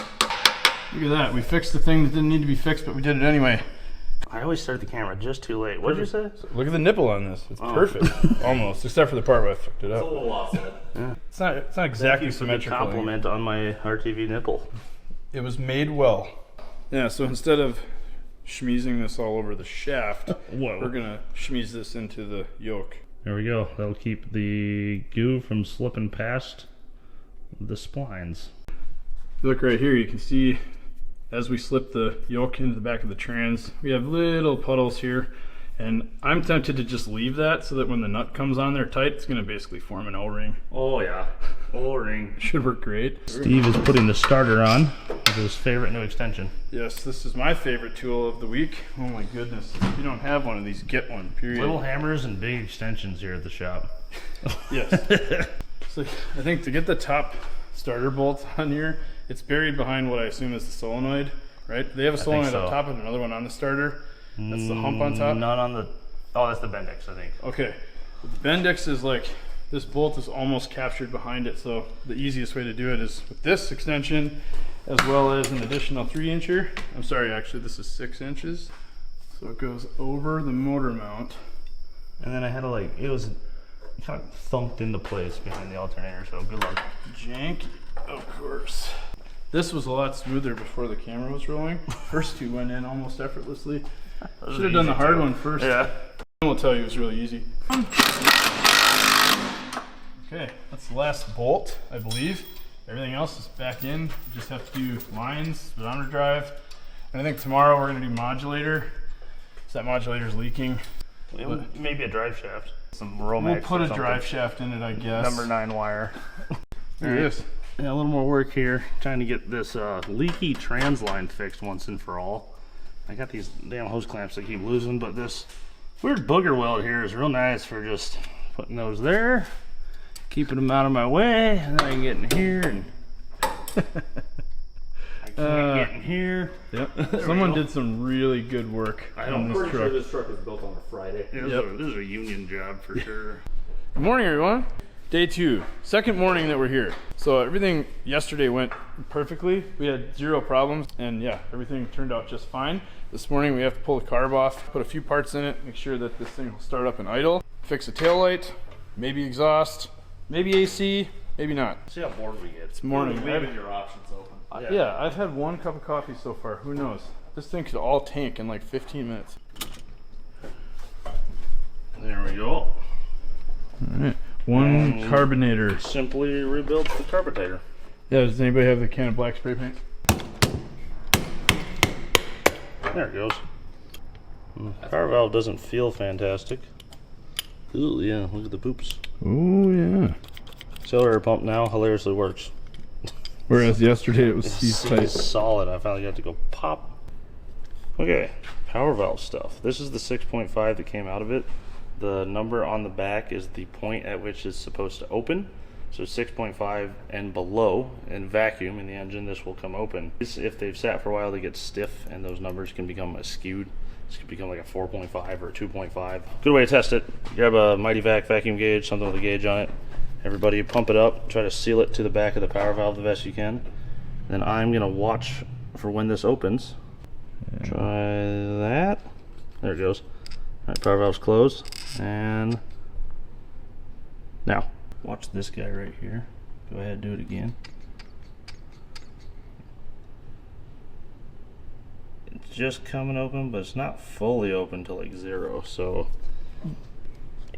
Look at that. We fixed the thing that didn't need to be fixed, but we did it anyway. I always start the camera just too late. What did you say? Look at the nipple on this. It's perfect. Almost, except for the part where I fucked it up. It's a little offset. Yeah. It's not exactly symmetrical. Compliment on my RTV nipple. It was made well. Yeah, so instead of schmeezing this all over the shaft, we're gonna schmeeze this into the yoke. There we go. That'll keep the goo from slipping past the splines. Look right here, you can see as we slip the yoke into the back of the trans, we have little puddles here, and I'm tempted to just leave that so that when the nut comes on there tight, it's gonna basically form an O-ring. Oh yeah, O-ring. Should work great. Steve is putting the starter on with his favorite new extension. Yes, this is my favorite tool of the week. Oh my goodness, if you don't have one of these, get one, period. Little hammers and big extensions here at the shop. Yes. So I think to get the top starter bolt on here, it's buried behind what I assume is the solenoid, right? They have a solenoid up top and another one on the starter. That's the hump on top? Not on the... Oh, that's the Bendix, I think. Okay. The Bendix is like, this bolt is almost captured behind it, so the easiest way to do it is with this extension, as well as an additional 3-incher. I'm sorry, actually, this is 6 inches. So it goes over the motor mount. And then I had to like, it was kind of thumped into place behind the alternator, so good luck. Janky, of course. This was a lot smoother before the camera was rolling. First two went in almost effortlessly. Should have done the hard one first. Yeah. I will tell you it was really easy. Okay, that's the last bolt, I believe. Everything else is back in. You just have to do lines, speedometer drive. And I think tomorrow we're gonna do modulator. So that modulator's leaking. Maybe a drive shaft. Some Romex. We'll put a drive shaft in it, I guess. Number 9 wire. There it is. Yeah, a little more work here. Trying to get this leaky trans line fixed once and for all. I got these damn hose clamps that keep losing, but this weird booger weld here is real nice for just putting those there, keeping them out of my way, and then I can get in here and I can't get in here. Yep. Someone did some really good work on this Pretty truck. sure this truck was built on a Friday. Yeah, this is a union job for sure. Good morning, everyone. Day 2, second morning that we're here. So everything yesterday went perfectly. We had 0 problems, and yeah, everything turned out just fine. This morning we have to pull the carb off, put a few parts in it, make sure that this thing will start up and idle, fix a taillight, maybe exhaust, maybe AC, maybe not. See how bored we get. It's morning. Leaving your options open. Yeah, I've had 1 cup of coffee so far. Who knows? This thing could all tank in like 15 minutes. There we go. All right. 1 carbonator. Simply rebuild the carburetor. Yeah, does anybody have the can of black spray paint? There it goes. The car valve doesn't feel fantastic. Ooh, yeah, look at the poops. Oh, yeah. Accelerator pump now hilariously works. Whereas yesterday it was It's seized tight. solid. I finally got to go pop. Okay, power valve stuff. This is the 6.5 that came out of it. The number on the back is the point at which it's supposed to open. So 6.5 and below, in vacuum in the engine, this will come open. If they've sat for a while, they get stiff and those numbers can become skewed. This could become like a 4.5 or a 2.5. Good way to test it. Grab a Mighty Vac vacuum gauge, something with a gauge on it. Everybody pump it up, try to seal it to the back of the power valve the best you can. Then I'm gonna watch for when this opens. Try that. There it goes. All right, power valve's closed. And now, watch this guy right here. Go ahead, do it again. It's just coming open, but it's not fully open till like 0. So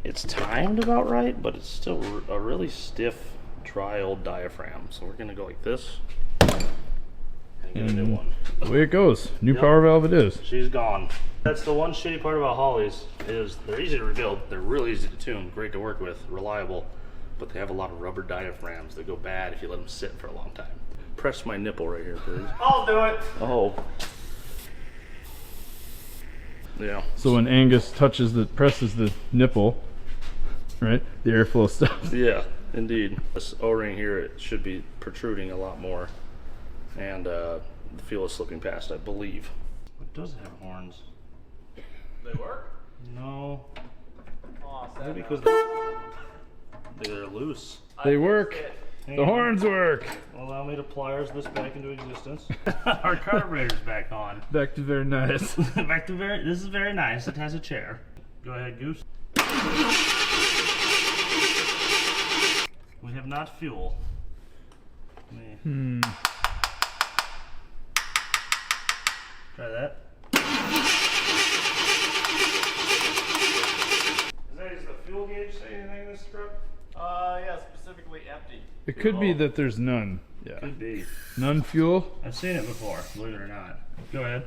it's timed about right, but it's still a really stiff, dry old diaphragm. So we're gonna go like this and get a new one. The way it goes. New power valve it is. She's gone. That's the one shitty part about Hollies is they're easy to rebuild, they're really easy to tune, great to work with, reliable, but they have a lot of rubber diaphragms that go bad if you let them sit for a long time. Press my nipple right here, please. I'll do it. Oh. Yeah. So when Angus presses the nipple, right, the airflow stops. Yeah, indeed. This O-ring here, it should be protruding a lot more, and the fuel is slipping past, I believe. It does have horns. They work? No. Oh, Maybe because They're loose. They work. The horns work. Allow me to pliers this back into existence. Our carburetor's back on. Back to very nice. This is very nice. It has a chair. Go ahead, Goose. We have not fuel. Try that. Does the fuel gauge say anything in this truck? Yeah, specifically empty. It could be that there's none. Yeah. Could be. None fuel. I've seen it before, believe it or not. Go ahead.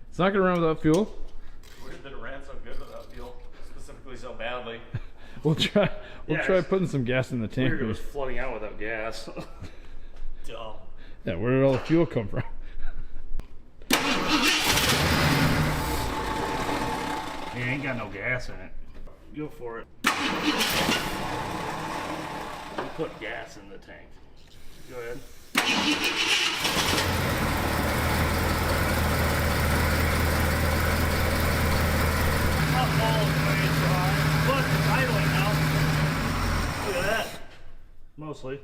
It's not gonna run without fuel. Weird that it ran so good without fuel, specifically so badly. We'll try putting some gas in the tank. Weird it was flooding out without gas. Dumb. Yeah, where did all the fuel come from? It ain't got no gas in it. Go for it. We put gas in the tank. Go ahead. Not all the way dry, but it's idling now. Look at that. Mostly.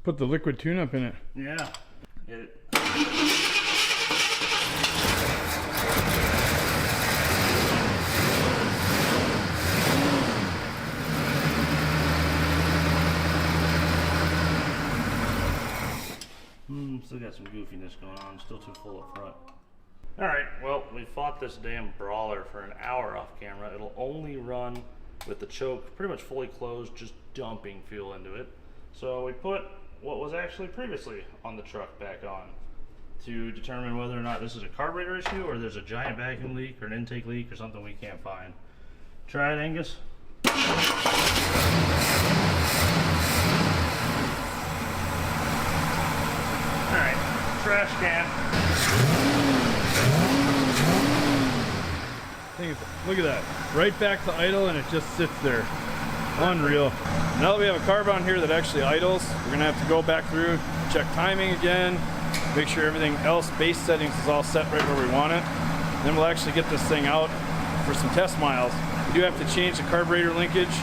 Put the liquid tune-up in it. Yeah. Still got some goofiness going on. Still too full up front. Alright, well, we fought this damn brawler for an hour off camera. It'll only run with the choke pretty much fully closed, just dumping fuel into it. So we put what was actually previously on the truck back on to determine whether or not this is a carburetor issue or there's a giant vacuum leak or an intake leak or something we can't find. Try it, Angus. Alright, trash can. Look at that. Right back to idle and it just sits there. Unreal. Now that we have a carb on here that actually idles, we're gonna have to go back through, check timing again, make sure everything else, base settings is all set right where we want it. Then we'll actually get this thing out for some test miles. We do have to change the carburetor linkage.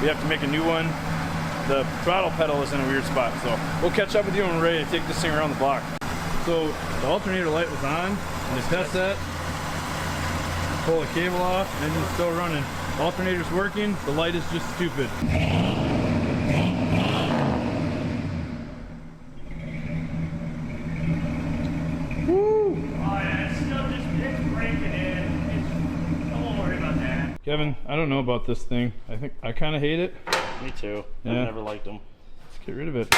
We have to make a new one. The throttle pedal is in a weird spot, so we'll catch up with you when we're ready to take this thing around the block. So the alternator light was on, and the test set. Pull the cable off, engine's still running. Alternator's working, the light is just stupid. Woo! Oh yeah, it's still just breaking in. Don't worry about that. Kevin, I don't know about this thing. I kind of hate it. Me too. Yeah. I've never liked them. Let's get rid of it.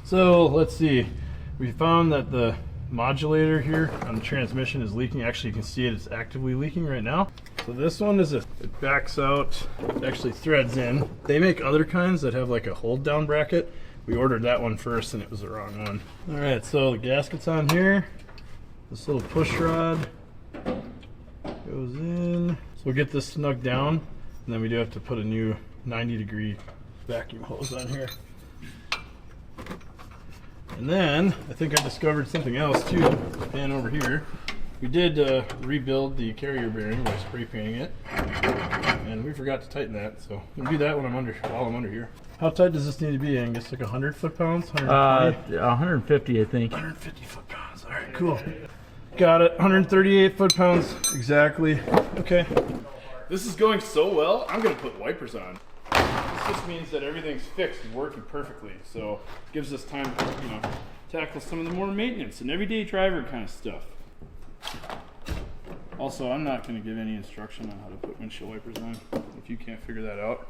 So let's see. We found that the modulator here on the transmission is leaking. Actually, you can see it's actively leaking right now. So this one is it backs out, it actually threads in. They make other kinds that have like a hold down bracket. We ordered that one first and it was the wrong one. All right, so the gasket's on here. This little push rod goes in. So we'll get this snug down, and then we do have to put a new 90-degree vacuum hose on here. And then I think I discovered something else too. And over here, we did rebuild the carrier bearing by spray painting it, and we forgot to tighten that. So we'll do that when while I'm under here. How tight does this need to be, Angus? Like 100 foot-pounds? 120? 150, I think. 150 foot-pounds. All right, cool. Got it. 138 foot-pounds exactly. Okay. This is going so well. I'm gonna put wipers on. This just means that everything's fixed and working perfectly. So it gives us time to, tackle some of the more maintenance and everyday driver kind of stuff. Also, I'm not going to give any instruction on how to put windshield wipers on. If you can't figure that out,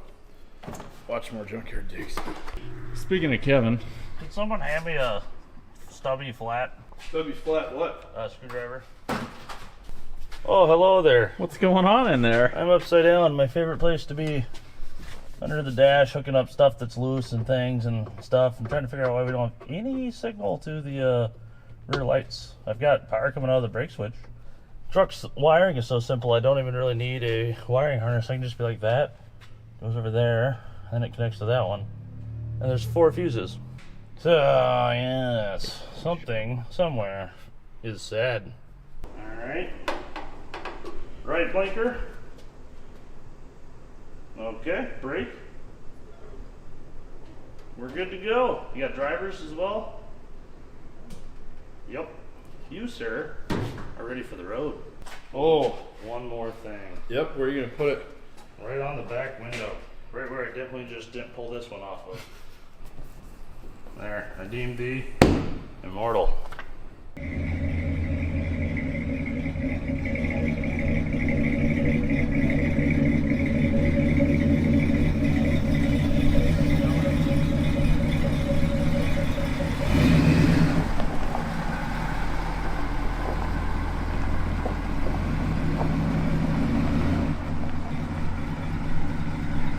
watch more Junkyard Digs. Speaking of Kevin, Did someone hand me a stubby flat what? screwdriver? Oh, hello there. What's going on in there? I'm upside down. My favorite place to be. Under the dash, hooking up stuff that's loose and things and stuff. I'm trying to figure out why we don't have any signal to the rear lights. I've got power coming out of the brake switch. Truck's wiring is so simple, I don't even really need a wiring harness. I can just be like that. Goes over there. and it connects to that one. And there's 4 fuses. So, yes, something, somewhere, is sad. Alright. Right blinker. Okay, brake. We're good to go. You got drivers as well? Yep. You, sir, are ready for the road. Oh, one more thing. Yep, where are you gonna put it? Right on the back window. Right where I definitely just didn't pull this one off of. There, I deemed thee immortal.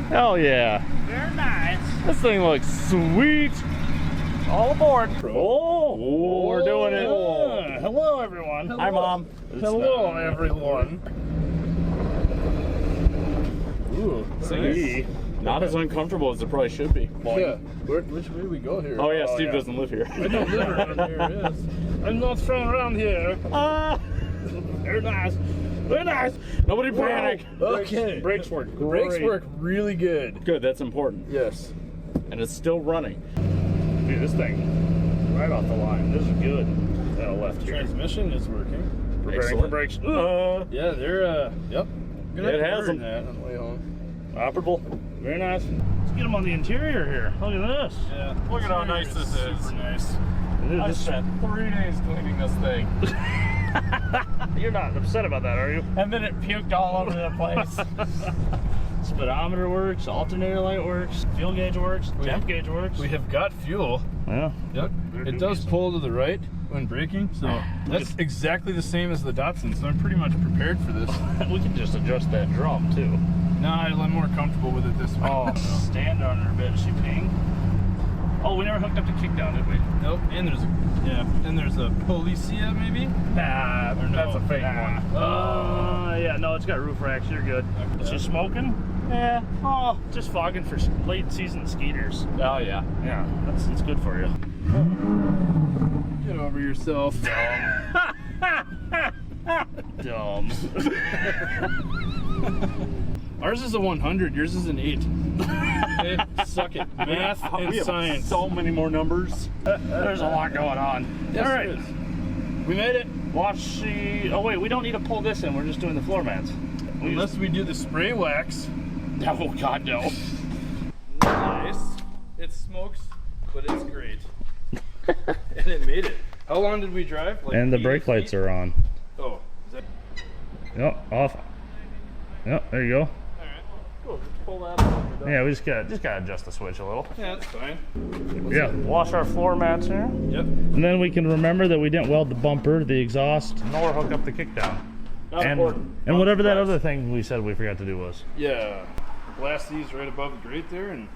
Hell yeah. Very nice. This thing looks sweet. All aboard. Oh, we're doing it. Hello, everyone. Hi, Mom. Hello, everyone. Ooh, this thing is not as uncomfortable as it probably should be. Yeah. Which way do we go here? Oh yeah, Steve yeah. doesn't live here. I don't live around here. Yes. I'm not from around here. Very nice. Very nice. Nobody panic. Okay. Brakes work great. Brakes work really good. Good, that's important. Yes. And it's still running. Dude, this thing, right off the line. This is good. Left here. Transmission is working. Preparing for brakes. Yeah, they're yep. It has them. That on the way home. Operable. Very nice. Let's get them on the interior here. Look at this. Yeah. Look at how nice this is. Super nice. I spent 3 days cleaning this thing. You're not upset about that, are you? And then it puked all over the place. Speedometer works, alternator light works, fuel gauge works, temp gauge works. We have got fuel. Yeah. Yep. It does pull to the right when braking, so that's exactly the same as the Datsun, so I'm pretty much prepared for this. We can just adjust that drum too. No, I'm more comfortable with it this way. Oh, stand on her bed, she ping. Oh, we never hooked up the kickdown, did we? Nope. And there's a Policia maybe? Nah, that's a fake one. Yeah, no, it's got roof racks. You're good. Okay. Is she smoking? Yeah. Oh, just fogging for late season skeeters. Oh yeah. Yeah, it's good for you. Get over yourself. Dumb. Ours is a 100, yours is an 8. Okay, suck it. Math and We have science. so many more numbers. There's a lot going on. Yes, All right. it is. We made it. Watch the. Oh wait, we don't need to pull this in. We're just doing the floor mats. Unless we do the spray wax. Oh God, no. Nice. It smokes, but it's great. And it made it. How long did we drive? Like And the 80 brake lights feet? are on. Oh, is that... Yep, off. Yep, there you go. Alright, cool. Just pull that up. Yeah, we just gotta adjust the switch a little. Yeah, that's fine. Yeah, wash our floor mats here. Yep. And then we can remember that we didn't weld the bumper, the exhaust, nor hook up the kickdown. Not important. And whatever that other thing we said we forgot to do was. Yeah. Blast these right above the grate there and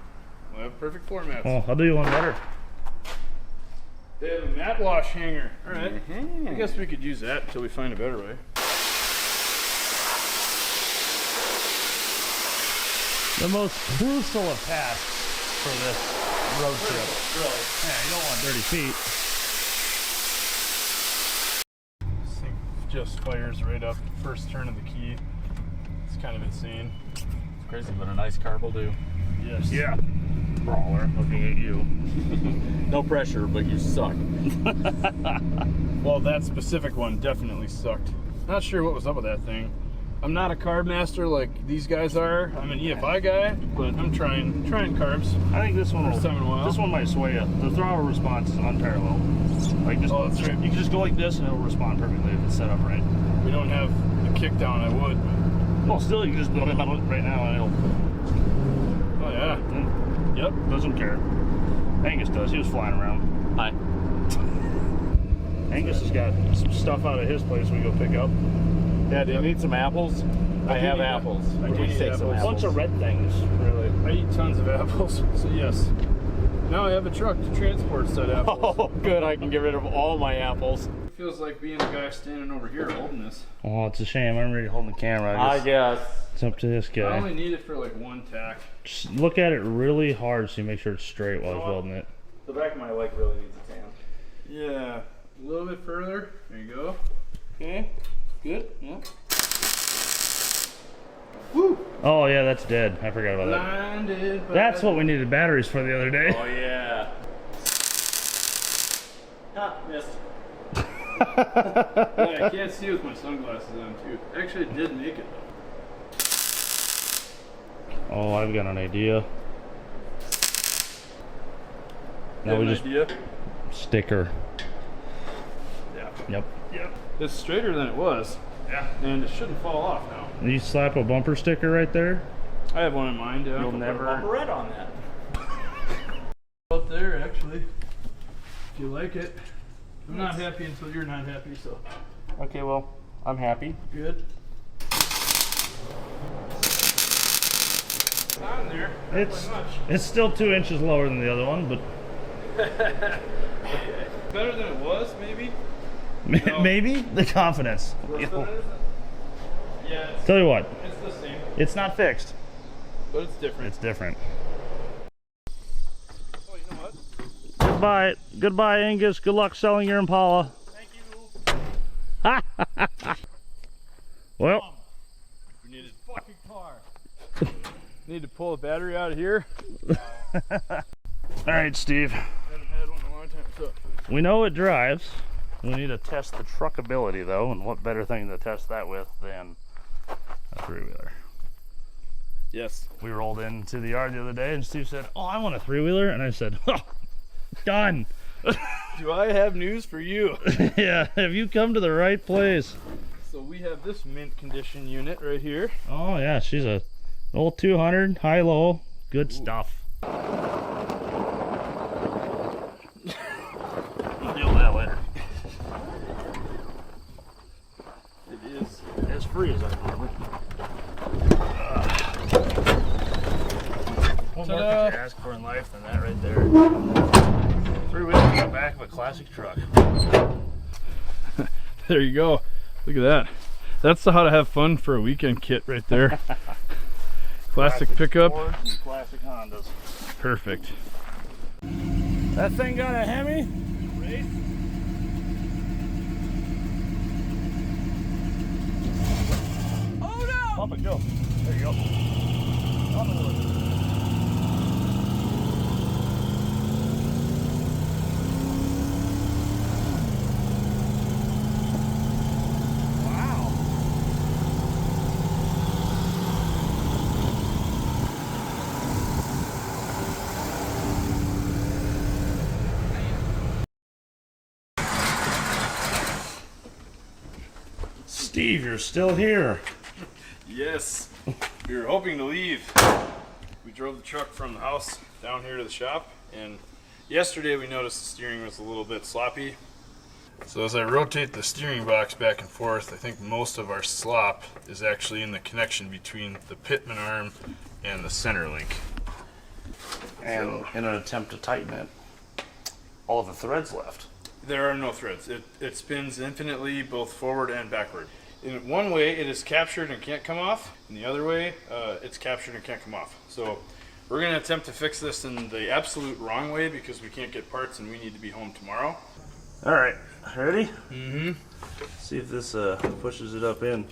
we'll have perfect floor mats. Well, I'll do you one better. They have a mat wash hanger. Alright. I guess we could use that until we find a better way. The most crucial of tasks for this road trip. Really? Yeah, you don't want dirty feet. This thing just fires right up first turn of the key. It's kind of insane. It's crazy, but a nice carb will do. Yes. Yeah. Brawler, looking at you. No pressure, but you suck. Well, that specific one definitely sucked. Not sure what was up with that thing. I'm not a carb master like these guys are. I'm an EFI guy, but I'm trying carbs. I think this one First time in a while. This one might sway you. The throttle response is unparalleled. Like just, Oh, that's right. you can just go like this and it'll respond perfectly if it's set up right. We don't have the kickdown. I would. But... Well, still you can just build it up right now and it'll. Oh yeah. Yep. Doesn't care. Angus does. He was flying around. Hi. Angus has got some stuff out of his place we go pick up. Yeah, do you need some apples? I have apples. I do Please need take some apples. A bunch apples. of red things, really. I eat tons of apples, so yes. Now I have a truck to transport said apples. Oh, good. I can get rid of all my apples. feels like being the guy standing over here holding this. Oh, it's a shame. I'm ready holding the camera. I guess. It's up to this I guy. only need it for like one tack. Just look at it really hard so you make sure it's straight while I was welding it. The back of my leg really needs a tan. Yeah, a little bit further. There you go. Okay, good. Yeah. Woo! Oh yeah, that's dead. I forgot about that. Blinded by That's what we needed batteries for the other day. Oh yeah. Ah, missed. Yeah, I can't see with my sunglasses on too. Actually, it did make it though. Oh, I've got an idea. Now we just idea. sticker. Yeah. Yep. Yep. It's straighter than it was. Yeah. And it shouldn't fall off now. You slap a bumper sticker right there. I have one in mind. Yeah. You'll never. Bumper red on that. Out there, actually. If you like it. I'm not happy until you're not happy, so. Okay, well, I'm happy. Good. On there. Not It's by much. it's still 2 inches lower than the other one, but Better than it was, maybe? No. maybe the confidence. Worse than it is? Yeah, Tell you what, it's the same, it's not fixed. but it's different. It's different. Oh, you know what? Goodbye, Angus. Good luck selling your Impala. Thank you. Well, We need a fucking car. Need to pull a battery out of here. all right, Steve. Haven't had one in a long time, so. We know it drives. We need to test the truckability, though, and what better thing to test that with than a three-wheeler? Yes. We rolled into the yard the other day, and Steve said, "Oh, I want a three-wheeler," and I said, "Oh, done." Do I have news for you? Yeah, have you come to the right place? So we have this mint condition unit right here. Oh yeah, she's a old 200, high-low, good stuff. We'll deal with that later. It is. As free as I remember. What more could you ask for in life than that right there? Three wheels in the back of a classic truck. There you go. Look at that. That's the how to have fun for a weekend kit right there. Classic pickup. Fords and classic Hondas. Perfect. That thing got a Hemi? Right? Oh no! Pump it, go. There you go. On the wood. Wow. Steve, you're still here. Yes. We were hoping to leave. We drove the truck from the house down here to the shop, and yesterday we noticed the steering was a little bit sloppy. So as I rotate the steering box back and forth, I think most of our slop is actually in the connection between the pitman arm and the center link. And in an attempt to tighten it, all of the threads left. There are no threads. It spins infinitely, both forward and backward. In one way, it is captured and can't come off. In the other way, it's captured and can't come off. So we're going to attempt to fix this in the absolute wrong way because we can't get parts and we need to be home tomorrow. All right, ready? Mm-hmm. See if this pushes it up in.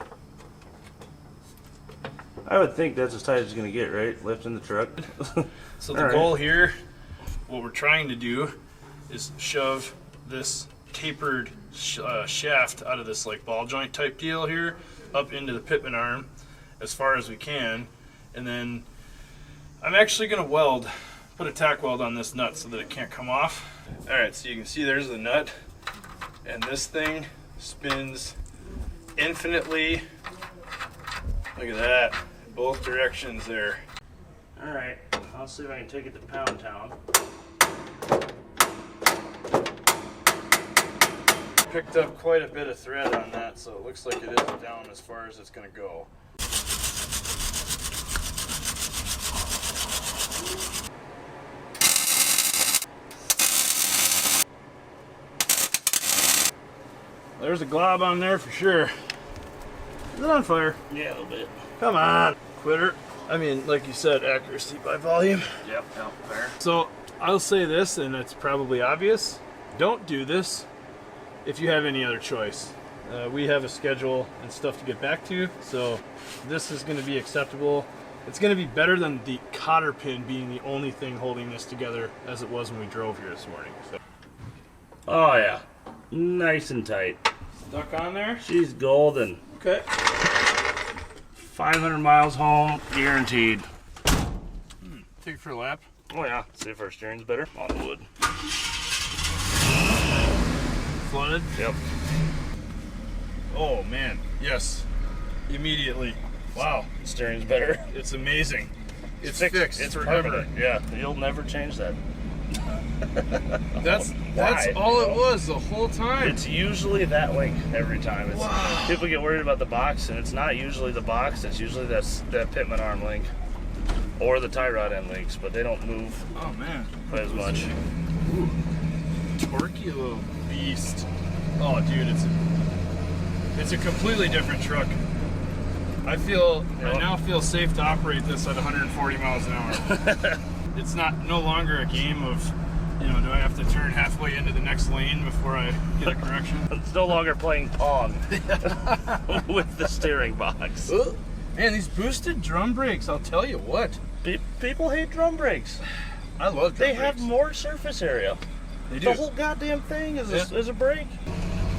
I would think that's as tight as it's gonna get, right? Lifting the truck. So the goal here, what we're trying to do, is shove this tapered shaft out of this like ball joint type deal here up into the pitman arm as far as we can, and then I'm actually gonna put a tack weld on this nut so that it can't come off. All right, so you can see there's the nut, and this thing spins infinitely. Look at that, both directions there. All right, I'll see if I can take it to Pound Town. Picked up quite a bit of thread on that, so it looks like it is down as far as it's gonna go. there's a glob on there for sure. Is it on fire? Yeah, a little bit. Come on, quitter. I mean, like you said, accuracy by volume. Yep, fair. So I'll say this, and it's probably obvious. Don't do this if you have any other choice. We have a schedule and stuff to get back to, so this is going to be acceptable. It's going to be better than the cotter pin being the only thing holding this together as it was when we drove here this morning. So. Oh yeah, nice and tight. Stuck on there? She's golden. Okay. 500 miles home, guaranteed. Take it for a lap. Oh yeah, see if our steering's better on wood. Flooded? Yep. Oh man, yes. Immediately. Wow. Steering's better. It's amazing. It's fixed. fixed. It's forever. permanent. Yeah, you'll never change that. That's Why? all it was the whole time. It's usually that link every time. People get worried about the box, and it's not usually the box. It's usually that pitman arm link or the tie rod end links, but they don't move Oh man. quite as much. Ooh. Torquey little beast. Oh dude, it's a completely different truck. I now feel safe to operate this at 140 miles an hour. It's no longer a game of, do I have to turn halfway into the next lane before I get a correction? It's no longer playing Pong with the steering box. Man, these boosted drum brakes, I'll tell you what. People hate drum brakes. I love drum They brakes. have more surface area. They do. The whole goddamn thing is a brake.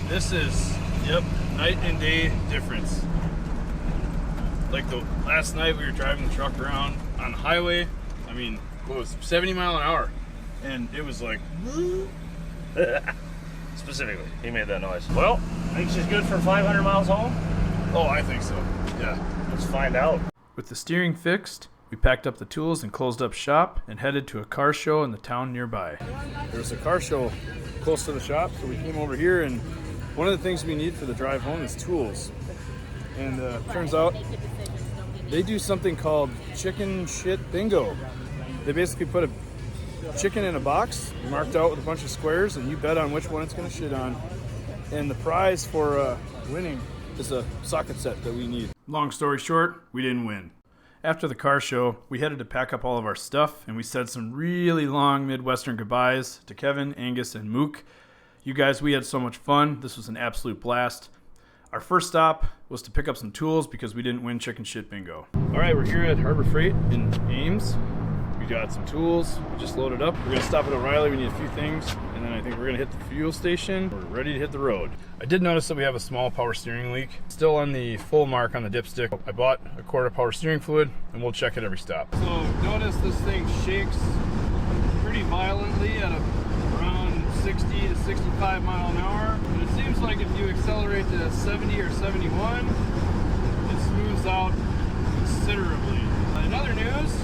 This is, night and day difference. Like the last night we were driving the truck around on the highway. I mean, what was it, 70 mile an hour? And it was like, Specifically, he made that noise. Well, I think she's good for 500 miles home. oh, I think so. Yeah. Let's find out. With the steering fixed, we packed up the tools and closed up shop and headed to a car show in the town nearby. There was a car show close to the shop, so we came over here, and one of the things we need for the drive home is tools. And turns out they do something called chicken shit bingo. They basically put a chicken in a box marked out with a bunch of squares, and you bet on which one it's going to shit on. And the prize for winning is a socket set that we need. Long story short, we didn't win. After the car show, we headed to pack up all of our stuff, and we said some really long Midwestern goodbyes to Kevin, Angus, and Mook. You guys, we had so much fun. This was an absolute blast. Our first stop was to pick up some tools because we didn't win chicken shit bingo. All right, we're here at Harbor Freight in Ames. We got some tools. We just loaded up. We're gonna stop at O'Reilly. We need a few things, and then I think we're gonna hit the fuel station. We're ready to hit the road. I did notice that we have a small power steering leak. Still on the full mark on the dipstick. I bought a quart of power steering fluid, and we'll check it every stop. So notice this thing shakes pretty violently at around 60 to 65 mile an hour. And it seems like if you accelerate to 70 or 71, it smooths out considerably. In other news,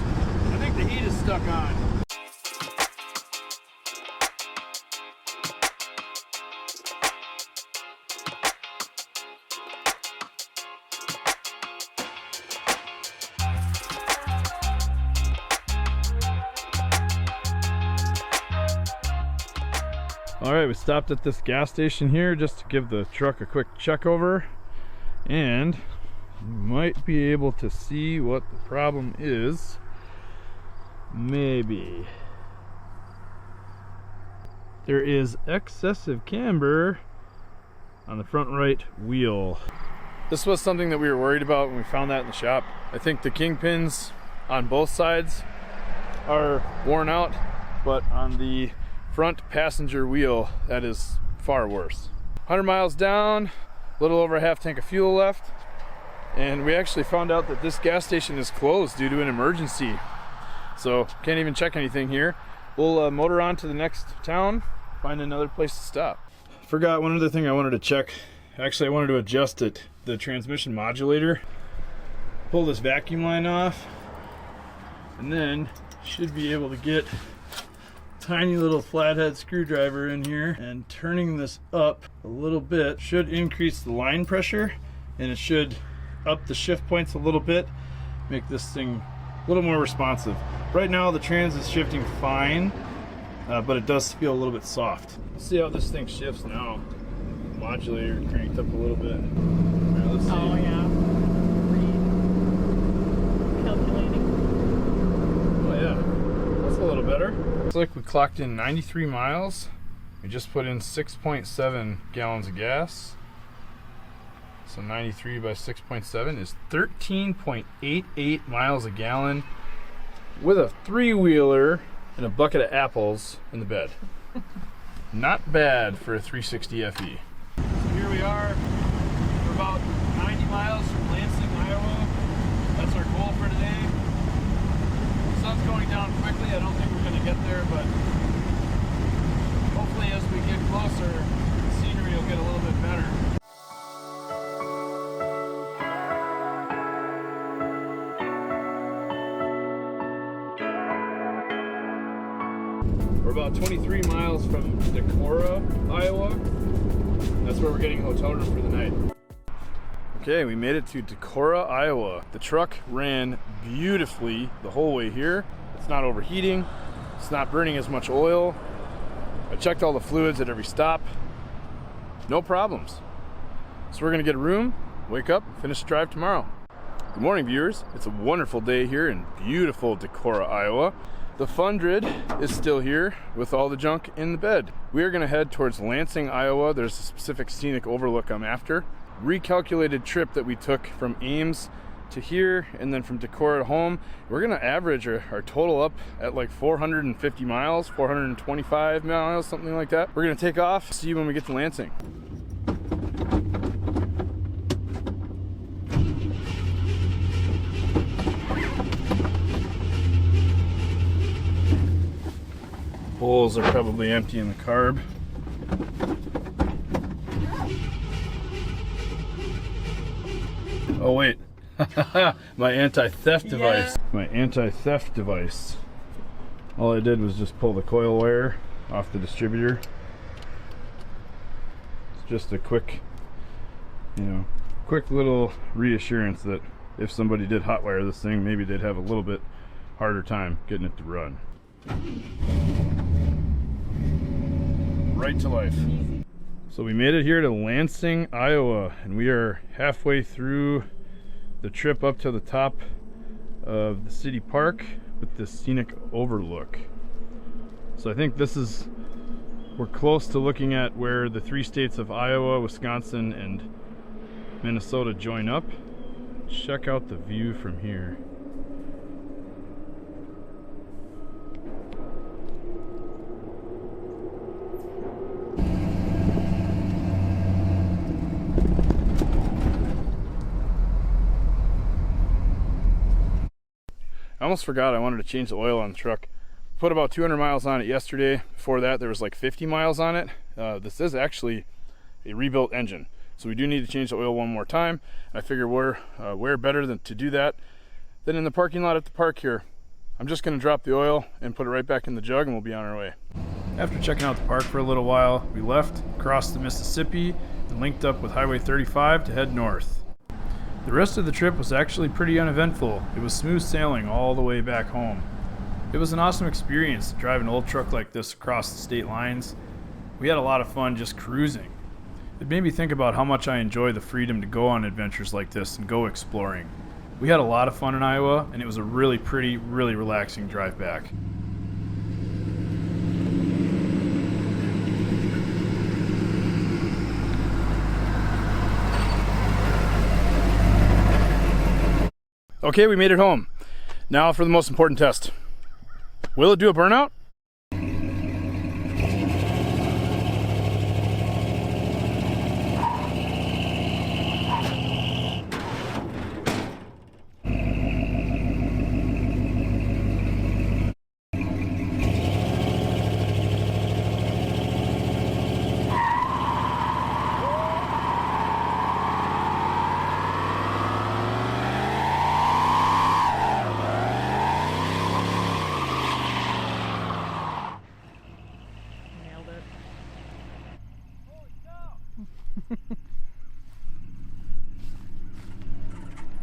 I think the heat is stuck on. All right, we stopped at this gas station here just to give the truck a quick check over, and you might be able to see what the problem is. Maybe. There is excessive camber on the front right wheel. This was something that we were worried about when we found that in the shop. I think the kingpins on both sides are worn out, but on the front passenger wheel, that is far worse. 100 miles down, a little over a half tank of fuel left, and we actually found out that this gas station is closed due to an emergency. So can't even check anything here. We'll motor on to the next town, find another place to stop. Forgot one other thing I wanted to check. Actually, I wanted to adjust it, the transmission modulator. Pull this vacuum line off, and then should be able to get tiny little flathead screwdriver in here, and turning this up a little bit should increase the line pressure, and it should up the shift points a little bit, make this thing a little more responsive. Right now the trans is shifting fine, but it does feel a little bit soft. Let's see how this thing shifts now. modulator cranked up a little bit. All right, let's see. Oh yeah. Calculating. Oh yeah, that's a little better. Looks like we clocked in 93 miles. We just put in 6.7 gallons of gas. So 93 by 6.7 is 13.88 miles a gallon with a three-wheeler and a bucket of apples in the bed. Not bad for a 360 FE. So here we are. We're about 90 miles from Lansing, Iowa. That's our goal for today. The sun's going down quickly. I don't think we're going to get there, but hopefully as we get closer, the scenery will get a little bit better. We're about 23 miles from Decorah, Iowa. That's where we're getting a hotel room for the night. Okay, we made it to Decorah, Iowa. The truck ran beautifully the whole way here. It's not overheating. It's not burning as much oil. I checked all the fluids at every stop. No problems. So we're gonna get a room, wake up, finish the drive tomorrow. Good morning, viewers. It's a wonderful day here in beautiful Decorah, Iowa. The F100 is still here with all the junk in the bed. We are gonna head towards Lansing, Iowa. There's a specific scenic overlook I'm after. Recalculated trip that we took from Ames to here and then from Decorah to home. We're gonna average our total up at like 450 miles, 425 miles, something like that. We're gonna take off, see you when we get to Lansing. Bowls are probably empty in the carb. Oh wait, my anti-theft device. My anti-theft device. All I did was just pull the coil wire off the distributor. It's just a quick, quick little reassurance that if somebody did hotwire this thing, maybe they'd have a little bit harder time getting it to run. Right to life. So we made it here to Lansing, Iowa, and we are halfway through the trip up to the top of the city park with this scenic overlook. So I think we're close to looking at where the three states of Iowa, Wisconsin, and Minnesota join up. Check out the view from here. I almost forgot I wanted to change the oil on the truck. Put about 200 miles on it yesterday. Before that, there was like 50 miles on it. This is actually a rebuilt engine, so we do need to change the oil one more time. I figure where better than to do that than in the parking lot at the park here. I'm just going to drop the oil and put it right back in the jug, and we'll be on our way. After checking out the park for a little while, we left, crossed the Mississippi, and linked up with Highway 35 to head north. The rest of the trip was actually pretty uneventful. It was smooth sailing all the way back home. It was an awesome experience to drive an old truck like this across the state lines. We had a lot of fun just cruising. It made me think about how much I enjoy the freedom to go on adventures like this and go exploring. We had a lot of fun in Iowa, and it was a really pretty, really relaxing drive back. Okay, we made it home. Now for the most important test. Will it do a burnout?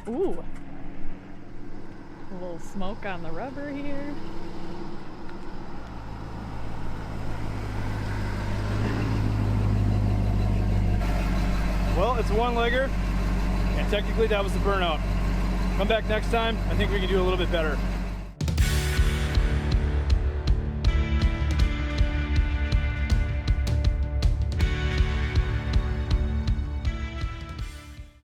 Ooh. A little smoke on the rubber here. Well, it's a one-legger, and technically that was the burnout. Come back next time. I think we can do a little bit better.